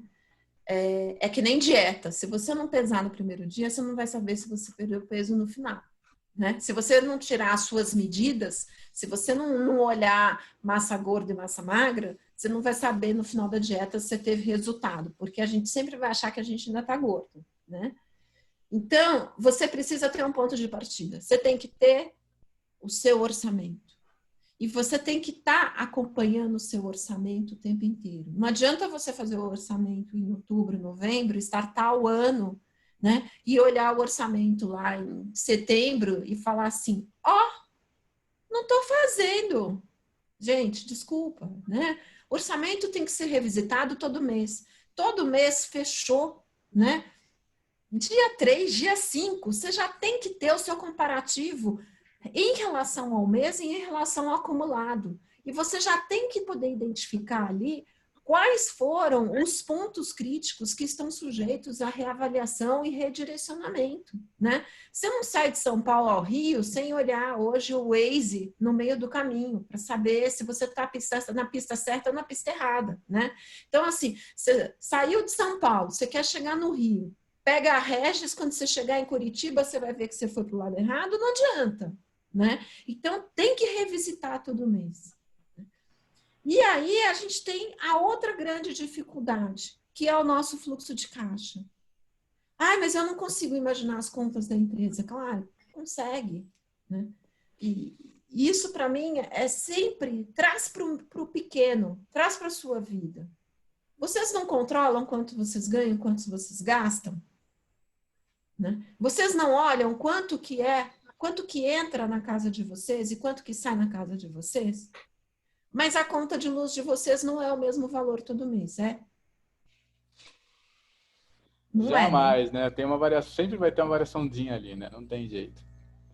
É que nem dieta. Se você não pesar no primeiro dia, você não vai saber se você perdeu peso no final. Né? Se você não tirar as suas medidas, se você não olhar massa gorda e massa magra, você não vai saber no final da dieta se você teve resultado, porque a gente sempre vai achar que a gente ainda está gordo. Né? Então, você precisa ter um ponto de partida. Você tem que ter o seu orçamento. E você tem que estar acompanhando o seu orçamento o tempo inteiro. Não adianta você fazer o orçamento em outubro, novembro, startar o ano, né? E olhar o orçamento lá em setembro e falar assim, não estou fazendo. Gente, desculpa, né? Orçamento tem que ser revisitado todo mês. Todo mês fechou, né? Dia 3, dia 5, você já tem que ter o seu comparativo em relação ao mês e em relação ao acumulado. E você já tem que poder identificar ali quais foram os pontos críticos que estão sujeitos à reavaliação e redirecionamento, né? Você não sai de São Paulo ao Rio sem olhar hoje o Waze no meio do caminho, para saber se você está na pista certa ou na pista errada, né? Então, assim, você saiu de São Paulo, você quer chegar no Rio, pega a Regis, quando você chegar em Curitiba, você vai ver que você foi para o lado errado, não adianta. Né? Então, tem que revisitar todo mês. E aí, a gente tem a outra grande dificuldade, que é o nosso fluxo de caixa. Mas eu não consigo imaginar as contas da empresa. Claro, consegue. Né? E isso, para mim, é sempre, traz para o pequeno, traz para a sua vida. Vocês não controlam quanto vocês ganham, quanto vocês gastam? Né? Vocês não olham quanto que entra na casa de vocês e quanto que sai na casa de vocês? Mas a conta de luz de vocês não é o mesmo valor todo mês, é? Não jamais, né? Tem uma variação, sempre vai ter uma variaçãozinha ali, né? Não tem jeito.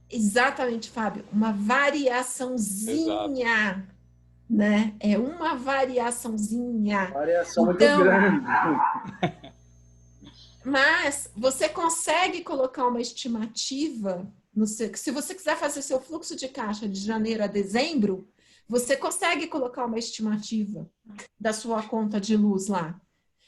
Exatamente, Fábio. Uma variaçãozinha. Exato. Né? É uma variaçãozinha. Variação muito grande. Mas você consegue colocar uma estimativa se você quiser fazer seu fluxo de caixa de janeiro a dezembro, você consegue colocar uma estimativa da sua conta de luz lá.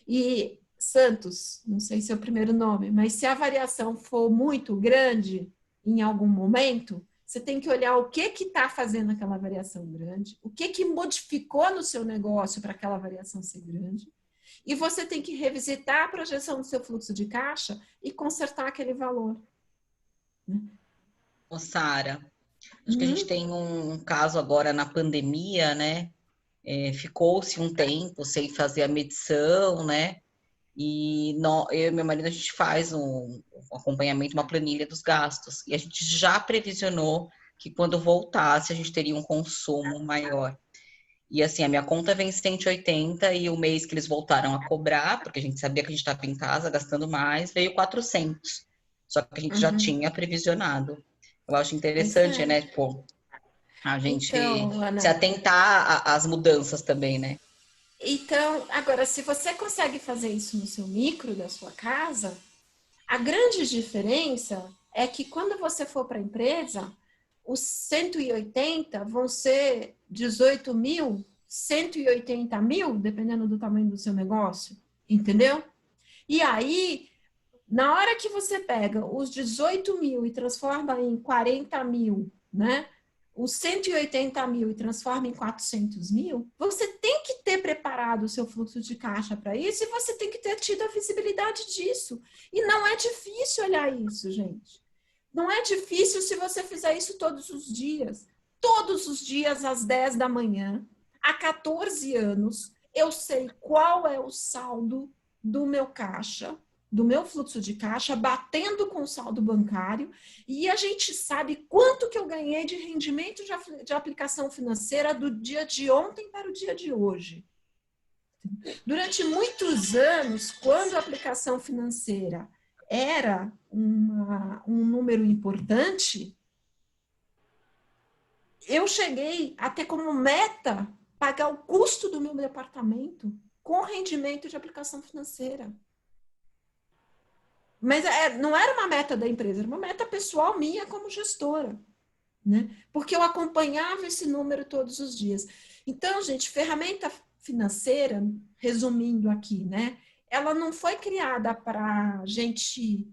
E Santos, não sei se é o primeiro nome, mas se a variação for muito grande em algum momento, você tem que olhar o que está fazendo aquela variação grande, o que modificou no seu negócio para aquela variação ser grande, e você tem que revisitar a projeção do seu fluxo de caixa e consertar aquele valor. Ô, Sara, acho que a gente tem um caso agora na pandemia, né? Ficou-se um tempo sem fazer a medição, né? E eu e meu marido, a gente faz um acompanhamento, uma planilha dos gastos. E a gente já previsionou que quando voltasse, a gente teria um consumo maior. E assim, a minha conta vem 180 e o mês que eles voltaram a cobrar, porque a gente sabia que a gente estava em casa gastando mais, veio 400. Só que a gente já tinha previsionado. Eu acho interessante, né? Pô, a gente se atentar às mudanças também, né? Então, agora, se você consegue fazer isso no seu micro da sua casa, a grande diferença é que quando você for para a empresa, os 180 vão ser 18 mil, 180 mil, dependendo do tamanho do seu negócio, entendeu? E aí, na hora que você pega os 18 mil e transforma em 40 mil, né? Os 180 mil e transforma em 400 mil, você tem que ter preparado o seu fluxo de caixa para isso e você tem que ter tido a visibilidade disso. E não é difícil olhar isso, gente. Não é difícil se você fizer isso todos os dias. todos os dias às 10 da manhã, há 14 anos, eu sei qual é o saldo do meu caixa, do meu fluxo de caixa, batendo com o saldo bancário, e a gente sabe quanto que eu ganhei de rendimento de aplicação financeira do dia de ontem para o dia de hoje. Durante muitos anos, quando a aplicação financeira era um número importante, eu cheguei a ter como meta pagar o custo do meu departamento com rendimento de aplicação financeira. Mas não era uma meta da empresa, era uma meta pessoal minha como gestora, né? Porque eu acompanhava esse número todos os dias. Então, gente, ferramenta financeira, resumindo aqui, né? Ela não foi criada para a gente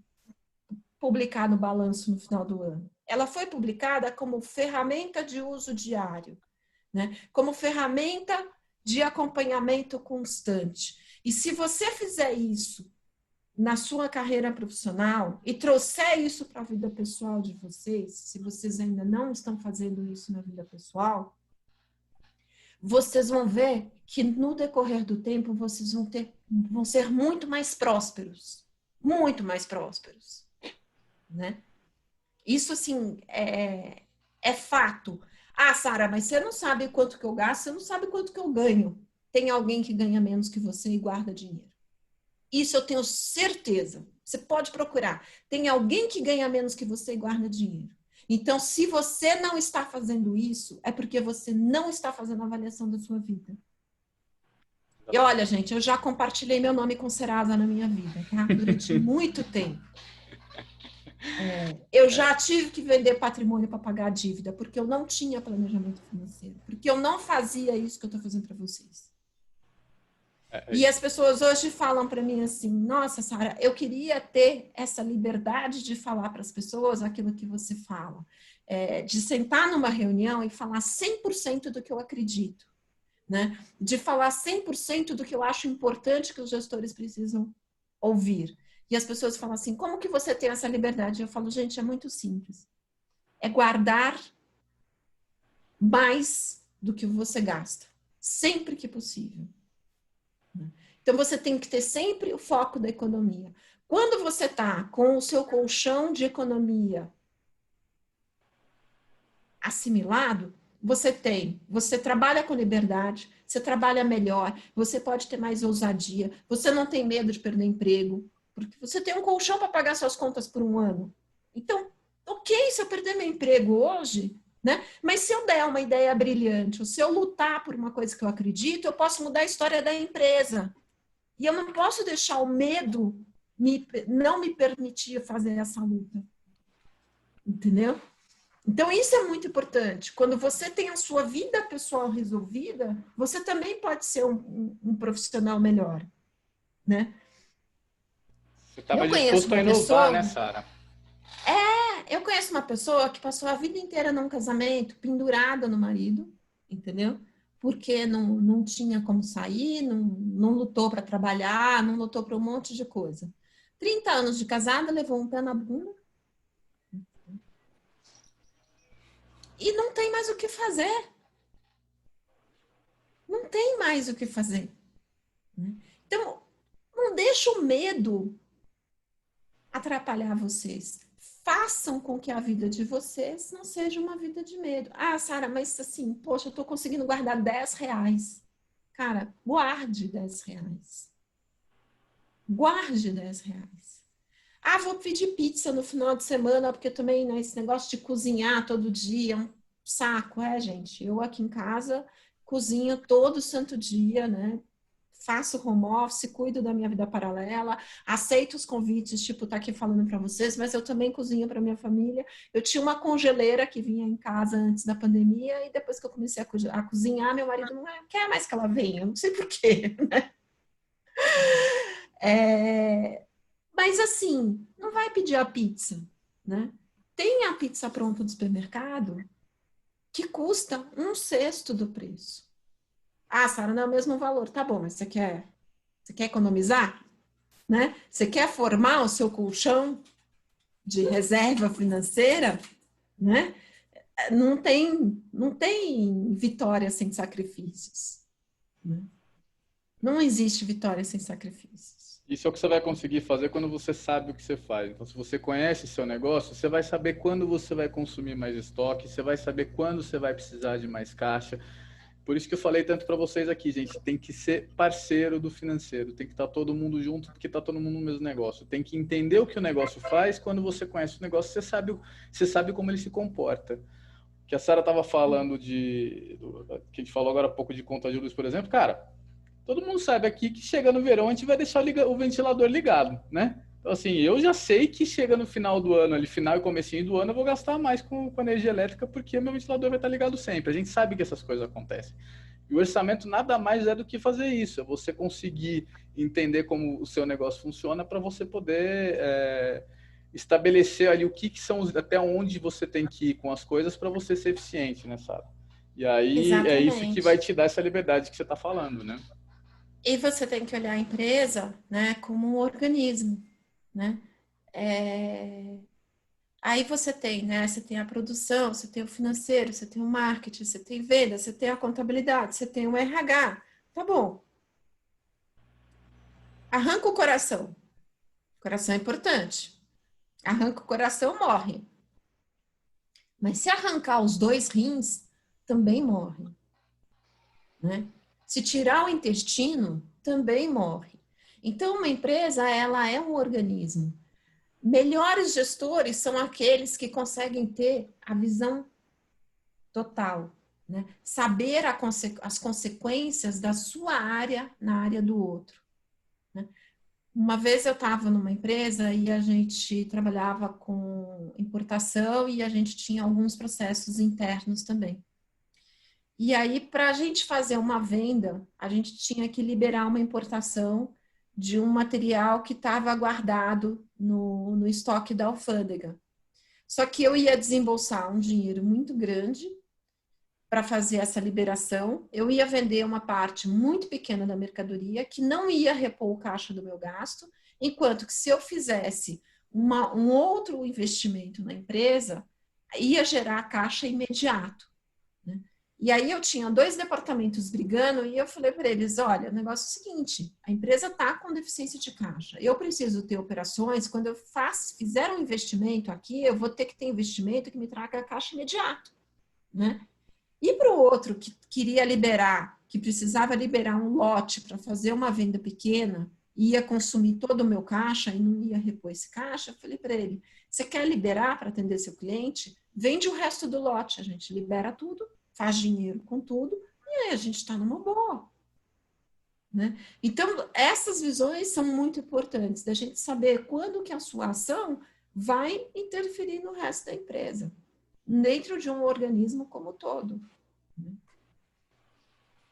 publicar no balanço no final do ano. Ela foi publicada como ferramenta de uso diário, né? Como ferramenta de acompanhamento constante. E se você fizer isso na sua carreira profissional e trouxer isso para a vida pessoal de vocês, se vocês ainda não estão fazendo isso na vida pessoal, vocês vão ver que no decorrer do tempo vocês vão ser muito mais prósperos, né? Isso, assim, é fato. Ah, Sara, mas você não sabe quanto que eu gasto, você não sabe quanto que eu ganho. Tem alguém que ganha menos que você e guarda dinheiro. Isso eu tenho certeza. Você pode procurar. Tem alguém que ganha menos que você e guarda dinheiro. Então, se você não está fazendo isso, é porque você não está fazendo a avaliação da sua vida. E olha, gente, eu já compartilhei meu nome com Serasa na minha vida, tá? Durante muito tempo. Eu já tive que vender patrimônio para pagar a dívida, porque eu não tinha planejamento financeiro. Porque eu não fazia isso que eu estou fazendo para vocês. E as pessoas hoje falam para mim assim, nossa, Sara, eu queria ter essa liberdade de falar para as pessoas aquilo que você fala. De sentar numa reunião e falar 100% do que eu acredito. Né? De falar 100% do que eu acho importante que os gestores precisam ouvir. E as pessoas falam assim, como que você tem essa liberdade? Eu falo, gente, é muito simples. É guardar mais do que você gasta. Sempre que possível. Então, você tem que ter sempre o foco da economia. Quando você está com o seu colchão de economia assimilado, você trabalha com liberdade, você trabalha melhor, você pode ter mais ousadia, você não tem medo de perder emprego, porque você tem um colchão para pagar suas contas por um ano. Então, ok, se eu perder meu emprego hoje, né? Mas se eu der uma ideia brilhante, ou se eu lutar por uma coisa que eu acredito, eu posso mudar a história da empresa. E eu não posso deixar o medo não me permitir fazer essa luta. Entendeu? Então, isso é muito importante. Quando você tem a sua vida pessoal resolvida, você também pode ser um profissional melhor. Né? Você estava disposto a inovar, né, Sara? Eu conheço uma pessoa que passou a vida inteira num casamento, pendurada no marido, entendeu? Porque não tinha como sair, não lutou para trabalhar, não lutou para um monte de coisa. 30 anos de casada, levou um pé na bunda. E não tem mais o que fazer. Não tem mais o que fazer. Então, não deixa o medo atrapalhar vocês. Façam com que a vida de vocês não seja uma vida de medo. Ah, Sara, mas assim, poxa, eu tô conseguindo guardar R$10. Cara, guarde R$10. Guarde R$10. Ah, vou pedir pizza no final de semana, porque também, né, esse negócio de cozinhar todo dia é um saco, gente. Eu aqui em casa cozinho todo santo dia, né? Faço home office, cuido da minha vida paralela, aceito os convites, tipo, tá aqui falando para vocês, mas eu também cozinho para minha família. Eu tinha uma congeleira que vinha em casa antes da pandemia, e depois que eu comecei a cozinhar, meu marido não quer mais que ela venha, não sei porquê, né? Mas assim, não vai pedir a pizza, né? Tem a pizza pronta do supermercado que custa 1/6 do preço. Ah, Sara, não é o mesmo valor. Tá bom, mas você quer economizar? Né? Você quer formar o seu colchão de reserva financeira? Né? não tem vitória sem sacrifícios, né? Não existe vitória sem sacrifícios. Isso é o que você vai conseguir fazer quando você sabe o que você faz. Então, se você conhece seu negócio, você vai saber quando você vai consumir mais estoque, você vai saber quando você vai precisar de mais caixa. Por isso que eu falei tanto para vocês aqui, gente, tem que ser parceiro do financeiro, tem que estar todo mundo junto, porque está todo mundo no mesmo negócio. Tem que entender o que o negócio faz, quando você conhece o negócio, você sabe como ele se comporta. Que a Sara estava falando que a gente falou agora há pouco de conta de luz, por exemplo, cara, todo mundo sabe aqui que chega no verão a gente vai deixar o ventilador ligado, né? Então, assim, eu já sei que chega no final do ano, ali, final e comecinho do ano, eu vou gastar mais com energia elétrica porque meu ventilador vai estar ligado sempre. A gente sabe que essas coisas acontecem. E o orçamento nada mais é do que fazer isso, é você conseguir entender como o seu negócio funciona para você poder estabelecer ali o que são, até onde você tem que ir com as coisas para você ser eficiente, né, Sara? E aí é isso que vai Exatamente. te dar essa liberdade que você está falando, né? E você tem que olhar a empresa, né, como um organismo, né? Aí você tem, né? Você tem a produção, você tem o financeiro, você tem o marketing, você tem venda, você tem a contabilidade, você tem o RH. Tá bom. Arranca o coração. O coração é importante. Arranca o coração, morre. Mas se arrancar os 2 rins, também morre, né? Se tirar o intestino, também morre. Então, uma empresa, ela é um organismo. Melhores gestores são aqueles que conseguem ter a visão total, né? Saber as consequências da sua área na área do outro, né? Uma vez eu estava numa empresa e a gente trabalhava com importação e a gente tinha alguns processos internos também. E aí, para a gente fazer uma venda, a gente tinha que liberar uma importação de um material que estava guardado no estoque da alfândega. Só que eu ia desembolsar um dinheiro muito grande para fazer essa liberação. Eu ia vender uma parte muito pequena da mercadoria que não ia repor o caixa do meu gasto, enquanto que se eu fizesse um outro investimento na empresa, ia gerar caixa imediato, né? E aí eu tinha 2 departamentos brigando e eu falei para eles, olha, o negócio é o seguinte, a empresa está com deficiência de caixa, eu preciso ter operações, quando eu fizer um investimento aqui, eu vou ter que ter investimento que me traga caixa imediato, né? E para o outro que queria liberar, que precisava liberar um lote para fazer uma venda pequena, ia consumir todo o meu caixa e não ia repor esse caixa, eu falei para ele, você quer liberar para atender seu cliente? Vende o resto do lote, a gente libera tudo, faz dinheiro com tudo, e aí a gente está numa boa, né? Então, essas visões são muito importantes, da gente saber quando que a sua ação vai interferir no resto da empresa, dentro de um organismo como um todo.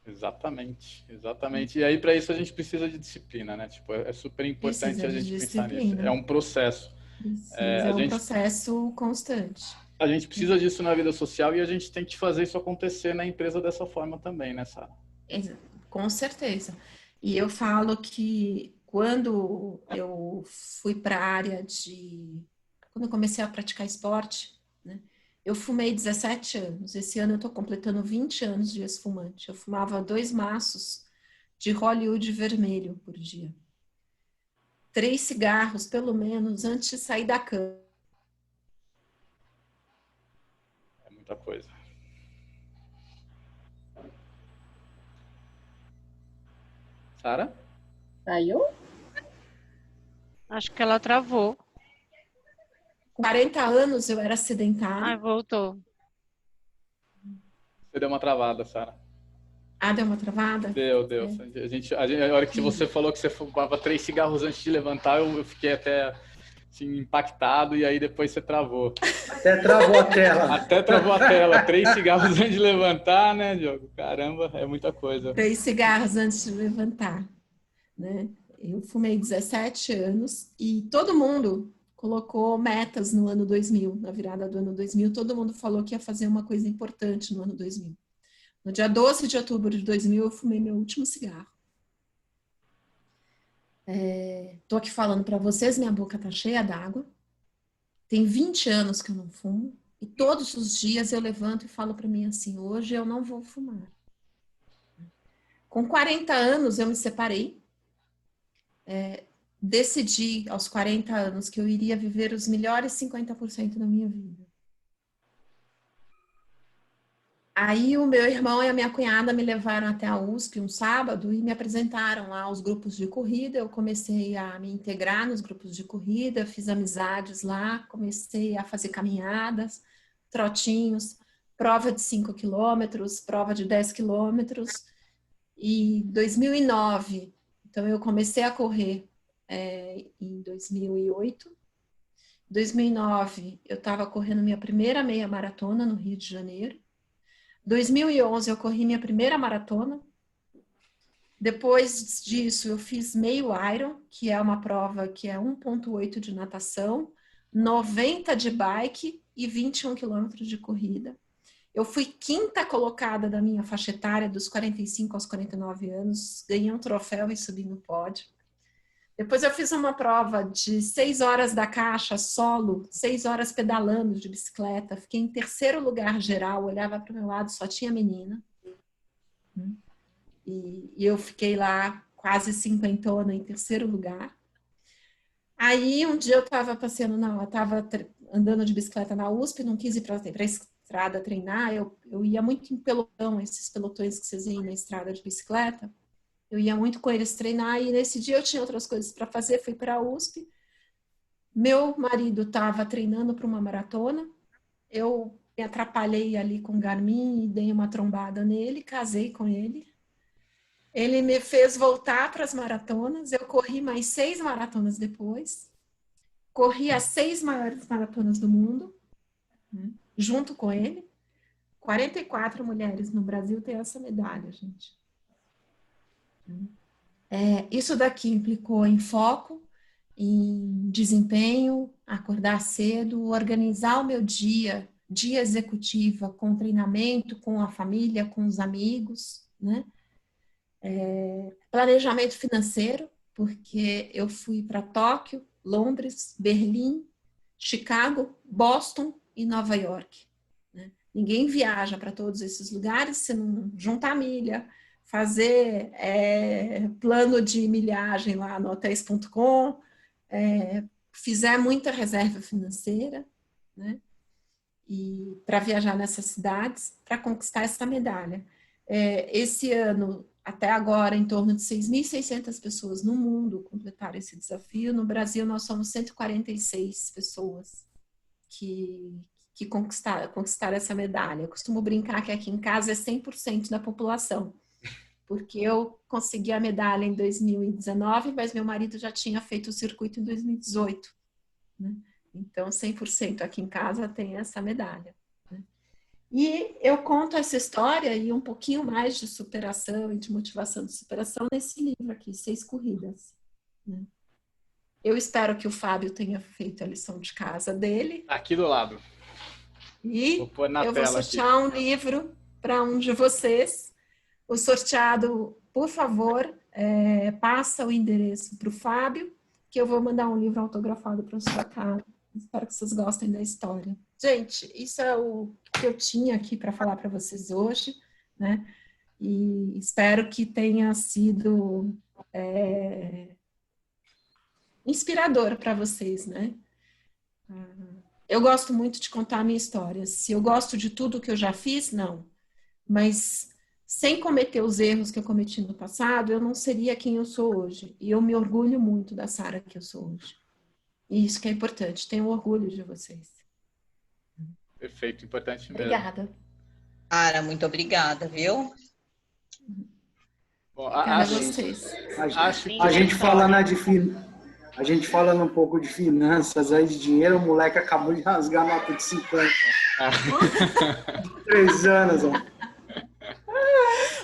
Exatamente, exatamente. E aí, para isso, a gente precisa de disciplina, né? Tipo, é super importante Precisa a de gente pensar nisso. É disciplina. um processo. Precisa, A é um gente, processo constante. a gente precisa disso na vida social e a gente tem que fazer isso acontecer na empresa dessa forma também, né, Sara? Com certeza. E eu falo que quando eu fui para a área de... Quando eu comecei a praticar esporte, né? Eu fumei 17 anos. Esse ano eu estou completando 20 anos de ex-fumante. Eu fumava 2 maços de Hollywood vermelho por dia. 3 cigarros, pelo menos, antes de sair da cama. É muita coisa. Sara? Saiu? Acho que ela travou. Com 40 anos eu era Ai, sedentária. voltou. Você deu uma travada, Sara. Ah, deu uma travada? Deu. A hora que você falou que você fumava 3 cigarros antes de levantar, eu fiquei até assim, impactado e aí depois você travou. Até travou a tela. Até travou a tela. 3 cigarros antes de levantar, né, Diogo? Caramba, é muita coisa. 3 cigarros antes de levantar, né? Eu fumei 17 anos e todo mundo colocou metas no ano 2000, na virada do ano 2000, todo mundo falou que ia fazer uma coisa importante no ano 2000. No dia 12 de outubro de 2000, eu fumei meu último cigarro. Tô aqui falando para vocês, minha boca tá cheia d'água. Tem 20 anos que eu não fumo. E todos os dias eu levanto e falo para mim assim, hoje eu não vou fumar. Com 40 anos eu me separei. Decidi aos 40 anos que eu iria viver os melhores 50% da minha vida. Aí o meu irmão e a minha cunhada me levaram até a USP um sábado e me apresentaram lá os grupos de corrida. Eu comecei a me integrar nos grupos de corrida, fiz amizades lá, comecei a fazer caminhadas, trotinhos, prova de 5 quilômetros, prova de 10 quilômetros. E 2009, então eu comecei a correr em 2008. 2009 eu estava correndo minha primeira meia maratona no Rio de Janeiro. 2011 eu corri minha primeira maratona. Depois disso eu fiz meio Iron, que é uma prova que é 1,8 de natação, 90 de bike e 21 quilômetros de corrida. Eu fui quinta colocada da minha faixa etária, dos 45 aos 49 anos, ganhei um troféu e subi no pódio. Depois eu fiz uma prova de 6 horas da caixa, solo, 6 horas pedalando de bicicleta. Fiquei em terceiro lugar geral, olhava para o meu lado, só tinha menina. E eu fiquei lá quase cinquentona em terceiro lugar. Aí um dia eu estava passeando, eu estava andando de bicicleta na USP, não quis ir para a estrada treinar, eu ia muito em pelotão, esses pelotões que vocês veem na estrada de bicicleta. Eu ia muito com eles treinar e nesse dia eu tinha outras coisas para fazer, fui para a USP. Meu marido estava treinando para uma maratona. Eu me atrapalhei ali com o Garmin e dei uma trombada nele, casei com ele. Ele me fez voltar para as maratonas. Eu corri mais 6 maratonas depois. Corri as 6 maiores maratonas do mundo, junto com ele. 44 mulheres no Brasil têm essa medalha, gente. Isso daqui implicou em foco, em desempenho, acordar cedo, organizar o meu dia executiva, com treinamento, com a família, com os amigos, né? Planejamento financeiro, porque eu fui para Tóquio, Londres, Berlim, Chicago, Boston e Nova York, né? Ninguém viaja para todos esses lugares se não juntar milha, fazer plano de milhagem lá no hotéis.com, fizer muita reserva financeira, né? E para viajar nessas cidades, para conquistar essa medalha. Esse ano, até agora, em torno de 6.600 pessoas no mundo completaram esse desafio. No Brasil, nós somos 146 pessoas que conquistaram essa medalha. Eu costumo brincar que aqui em casa é 100% da população, porque eu consegui a medalha em 2019, mas meu marido já tinha feito o circuito em 2018, né? Então, 100% aqui em casa tem essa medalha, né? E eu conto essa história e um pouquinho mais de superação e de motivação de superação nesse livro aqui, 6 corridas, né? Eu espero que o Fábio tenha feito a lição de casa dele. Aqui do lado. E vou pôr na eu tela vou sortear aqui um livro para um de vocês. O sorteado, por favor, passa o endereço para o Fábio, que eu vou mandar um livro autografado para sua casa. Espero que vocês gostem da história. Gente, isso é o que eu tinha aqui para falar para vocês hoje, né? E espero que tenha sido inspirador para vocês, né? Eu gosto muito de contar a minha história. Se eu gosto de tudo que eu já fiz, não. Mas sem cometer os erros que eu cometi no passado, eu não seria quem eu sou hoje. E eu me orgulho muito da Sara que eu sou hoje. E isso que é importante. Tenho orgulho de vocês. Perfeito, importante mesmo. Obrigada. Sara, muito obrigada, viu? Bom, Obrigada a vocês. A gente falando um pouco de finanças, aí de dinheiro, o moleque acabou de rasgar a nota de 50. 3 anos, ó.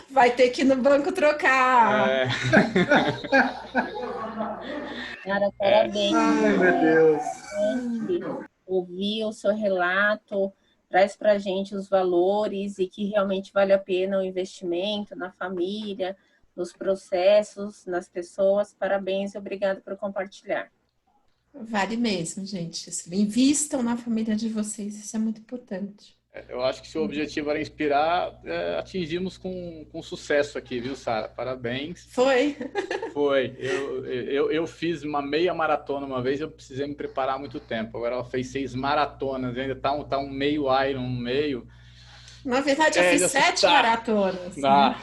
Vai ter que ir no banco trocar. Cara, parabéns. Ai, meu Deus. Ouvir o seu relato, traz para a gente os valores e que realmente vale a pena o investimento na família, nos processos, nas pessoas. Parabéns e obrigado por compartilhar. Vale mesmo, gente. Invistam na família de vocês, isso é muito importante. Eu acho que se o objetivo era inspirar, atingimos com sucesso aqui, viu, Sara? Parabéns. Foi? Foi. Eu fiz uma meia maratona uma vez, eu precisei me preparar há muito tempo. Agora ela fez 6 maratonas, ainda tá um meio Iron, um meio. Na verdade, eu fiz 7 maratonas. Ah.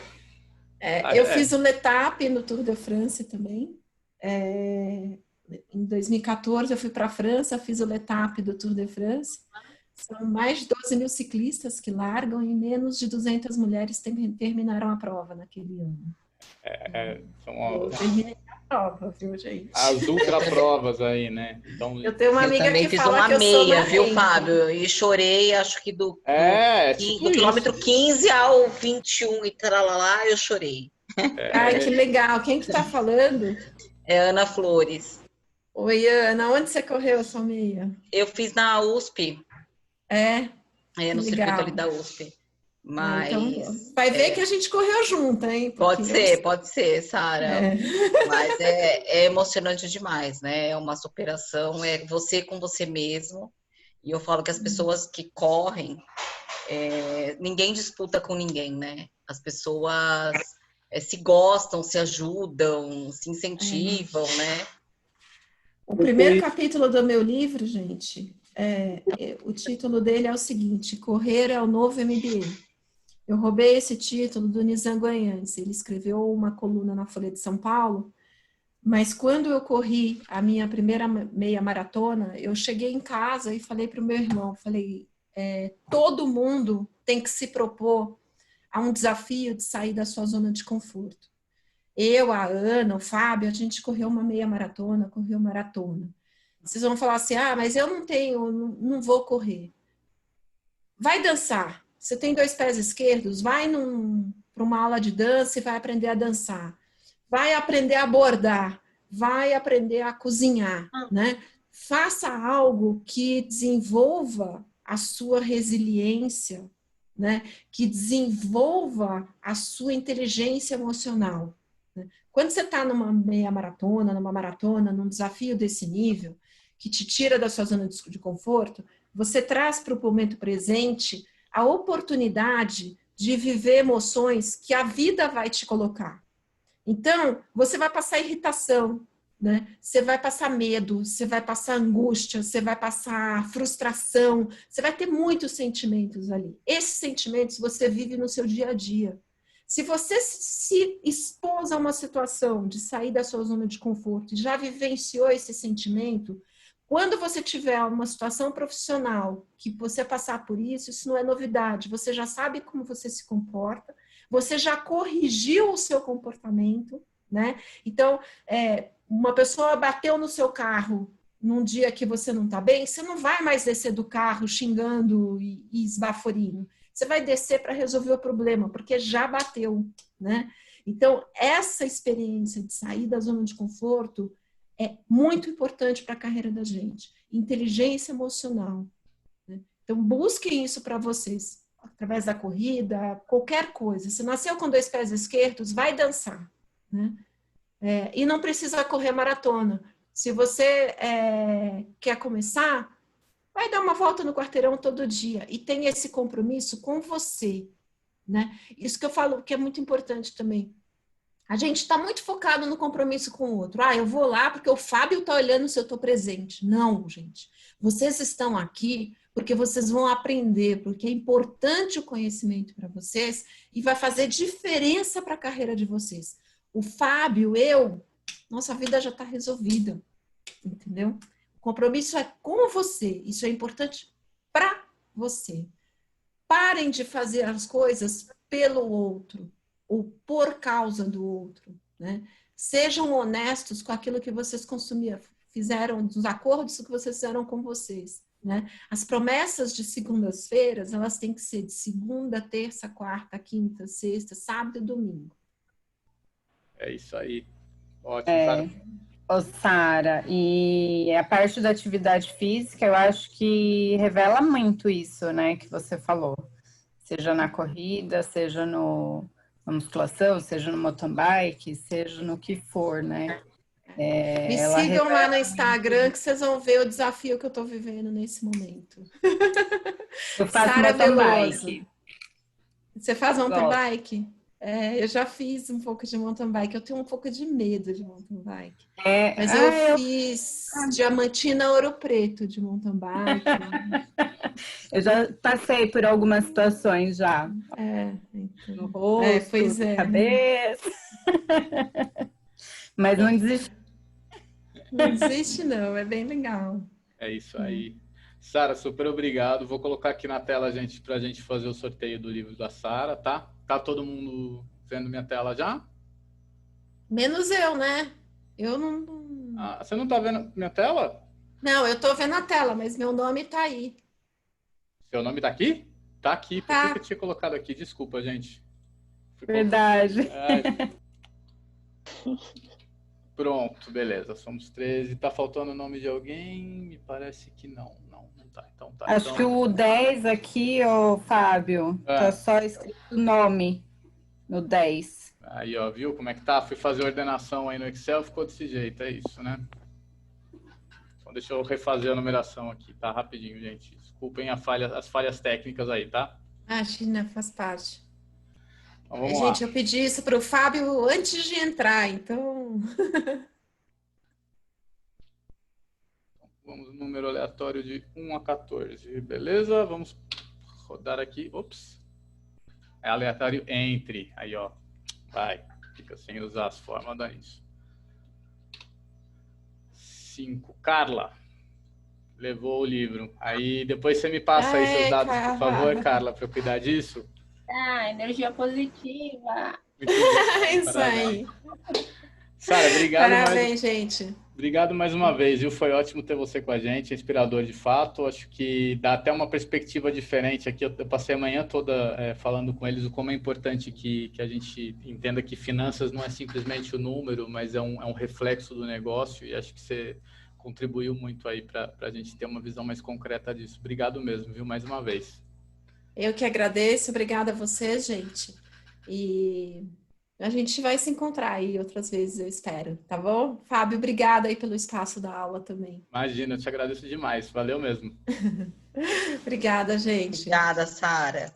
Né? Eu fiz o L'Etape no Tour de France também. Em 2014 eu fui para a França, fiz o L'Etape do Tour de France. São mais de 12 mil ciclistas que largam e menos de 200 mulheres terminaram a prova naquele ano. Eu terminei a prova, viu, gente? As ultraprovas aí, né? Então, eu tenho uma amiga que fala que eu sou meia, viu, Fábio? E chorei, acho que do quilômetro 15 ao 21 e lá, eu chorei. Ai, que legal. Quem que tá falando? É Ana Flores. Oi, Ana. Onde você correu a sua meia? Eu fiz na USP. No circuito ali da USP. Mas então, vai ver que a gente correu junto, hein? Pode ser, Sara. Mas é emocionante demais, né? É uma superação, é você com você mesmo. E eu falo que as pessoas que correm, ninguém disputa com ninguém, né? As pessoas se gostam, se ajudam, se incentivam, né? O primeiro capítulo do meu livro, gente, o título dele é o seguinte: Correr é o novo MBA. Eu roubei esse título do Nizam Guanhães. Ele escreveu uma coluna na Folha de São Paulo, mas quando eu corri a minha primeira meia maratona, eu cheguei em casa e falei para o meu irmão, todo mundo tem que se propor a um desafio de sair da sua zona de conforto. Eu, a Ana, o Fábio, a gente correu uma meia maratona, correu maratona. Vocês vão falar assim, mas eu não vou correr. Vai dançar. Você tem 2 pés esquerdos, vai para uma aula de dança e vai aprender a dançar. Vai aprender a bordar, vai aprender a cozinhar, né? Faça algo que desenvolva a sua resiliência, né? Que desenvolva a sua inteligência emocional. Quando você está numa meia maratona, numa maratona, num desafio desse nível, que te tira da sua zona de conforto, você traz para o momento presente a oportunidade de viver emoções que a vida vai te colocar. Então, você vai passar irritação, né? Você vai passar medo, você vai passar angústia, você vai passar frustração, você vai ter muitos sentimentos ali. Esses sentimentos você vive no seu dia a dia. Se você se expôs a uma situação de sair da sua zona de conforto e já vivenciou esse sentimento, quando você tiver uma situação profissional que você passar por isso não é novidade. Você já sabe como você se comporta, você já corrigiu o seu comportamento, né? Então, uma pessoa bateu no seu carro num dia que você não está bem, você não vai mais descer do carro xingando e esbaforindo. Você vai descer para resolver o problema, porque já bateu, né? Então, essa experiência de sair da zona de conforto é muito importante para a carreira da gente. Inteligência emocional. Né? Então, busquem isso para vocês, através da corrida, qualquer coisa. Se nasceu com 2 pés esquerdos, vai dançar. Né? E não precisa correr maratona. Se você quer começar, vai dar uma volta no quarteirão todo dia e tem esse compromisso com você. Né? Isso que eu falo que é muito importante também. A gente está muito focado no compromisso com o outro. Eu vou lá porque o Fábio está olhando se eu estou presente. Não, gente. Vocês estão aqui porque vocês vão aprender, porque é importante o conhecimento para vocês e vai fazer diferença para a carreira de vocês. O Fábio, nossa vida já está resolvida. Entendeu? O compromisso é com você. Isso é importante para você. Parem de fazer as coisas pelo outro ou por causa do outro, né? Sejam honestos com aquilo que vocês fizeram, dos acordos que vocês fizeram com vocês, né? As promessas de segundas-feiras, elas têm que ser de segunda, terça, quarta, quinta, sexta, sábado e domingo. É isso aí. Ótimo, Sara. Sara, e a parte da atividade física, eu acho que revela muito isso, né, que você falou. Seja na corrida, seja na musculação, seja no mountain bike, seja no que for, né? Me ela sigam lá no revela- Instagram que vocês vão ver o desafio que eu estou vivendo nesse momento. Eu faço Sara mountain Veloso. bike. Você faz mountain Gosto. bike? Eu já fiz um pouco de mountain bike. Eu tenho um pouco de medo de mountain bike. Mas eu fiz Diamantina Ouro Preto de mountain bike. Eu já passei por algumas situações já. Então, No rosto, pois na cabeça. Mas não desisti. Não desiste, não. É bem legal. É isso aí. Sara, super obrigado. Vou colocar aqui na tela, gente, para a gente fazer o sorteio do livro da Sara, tá? Tá todo mundo vendo minha tela já? Menos eu, né? Eu não... Ah, você não tá vendo minha tela? Não, eu tô vendo a tela, mas meu nome tá aí. Seu nome tá aqui? Tá aqui. Por Tá. que eu tinha colocado aqui? Desculpa, gente. Verdade. Pronto, beleza. Somos 13. Tá faltando o nome de alguém? Me parece que não. Não tá. Então tá. Acho que o 10 aqui, ô Fábio, tá só escrito nome no 10. Aí, ó, viu como é que tá? Fui fazer a ordenação aí no Excel, ficou desse jeito. É isso, né? Então deixa eu refazer a numeração aqui, tá? Rapidinho, gente. Desculpem as falhas técnicas aí, tá? China faz parte. Então, vamos lá. Gente, eu pedi isso para o Fábio antes de entrar, então... Vamos no número aleatório de 1 a 14, beleza? Vamos rodar aqui. Ops. É aleatório entre. Aí, ó. Vai. Fica sem usar as formas, dá isso. 5. Carla. Levou o livro. Aí depois você me passa aí seus dados, por favor, Carla, para eu cuidar disso. Energia positiva. Muito bem. É isso aí. Sara, obrigado. Parabéns, gente. Obrigado mais uma vez, viu? Foi ótimo ter você com a gente, é inspirador de fato. Acho que dá até uma perspectiva diferente aqui. Eu passei a manhã toda falando com eles o como é importante que a gente entenda que finanças não é simplesmente o número, mas é um reflexo do negócio, e acho que você contribuiu muito aí para a gente ter uma visão mais concreta disso. Obrigado mesmo, viu? Mais uma vez. Eu que agradeço, obrigada a vocês, gente. E a gente vai se encontrar aí outras vezes, eu espero, tá bom? Fábio, obrigada aí pelo espaço da aula também. Imagina, eu te agradeço demais. Valeu mesmo. Obrigada, gente. Obrigada, Sara.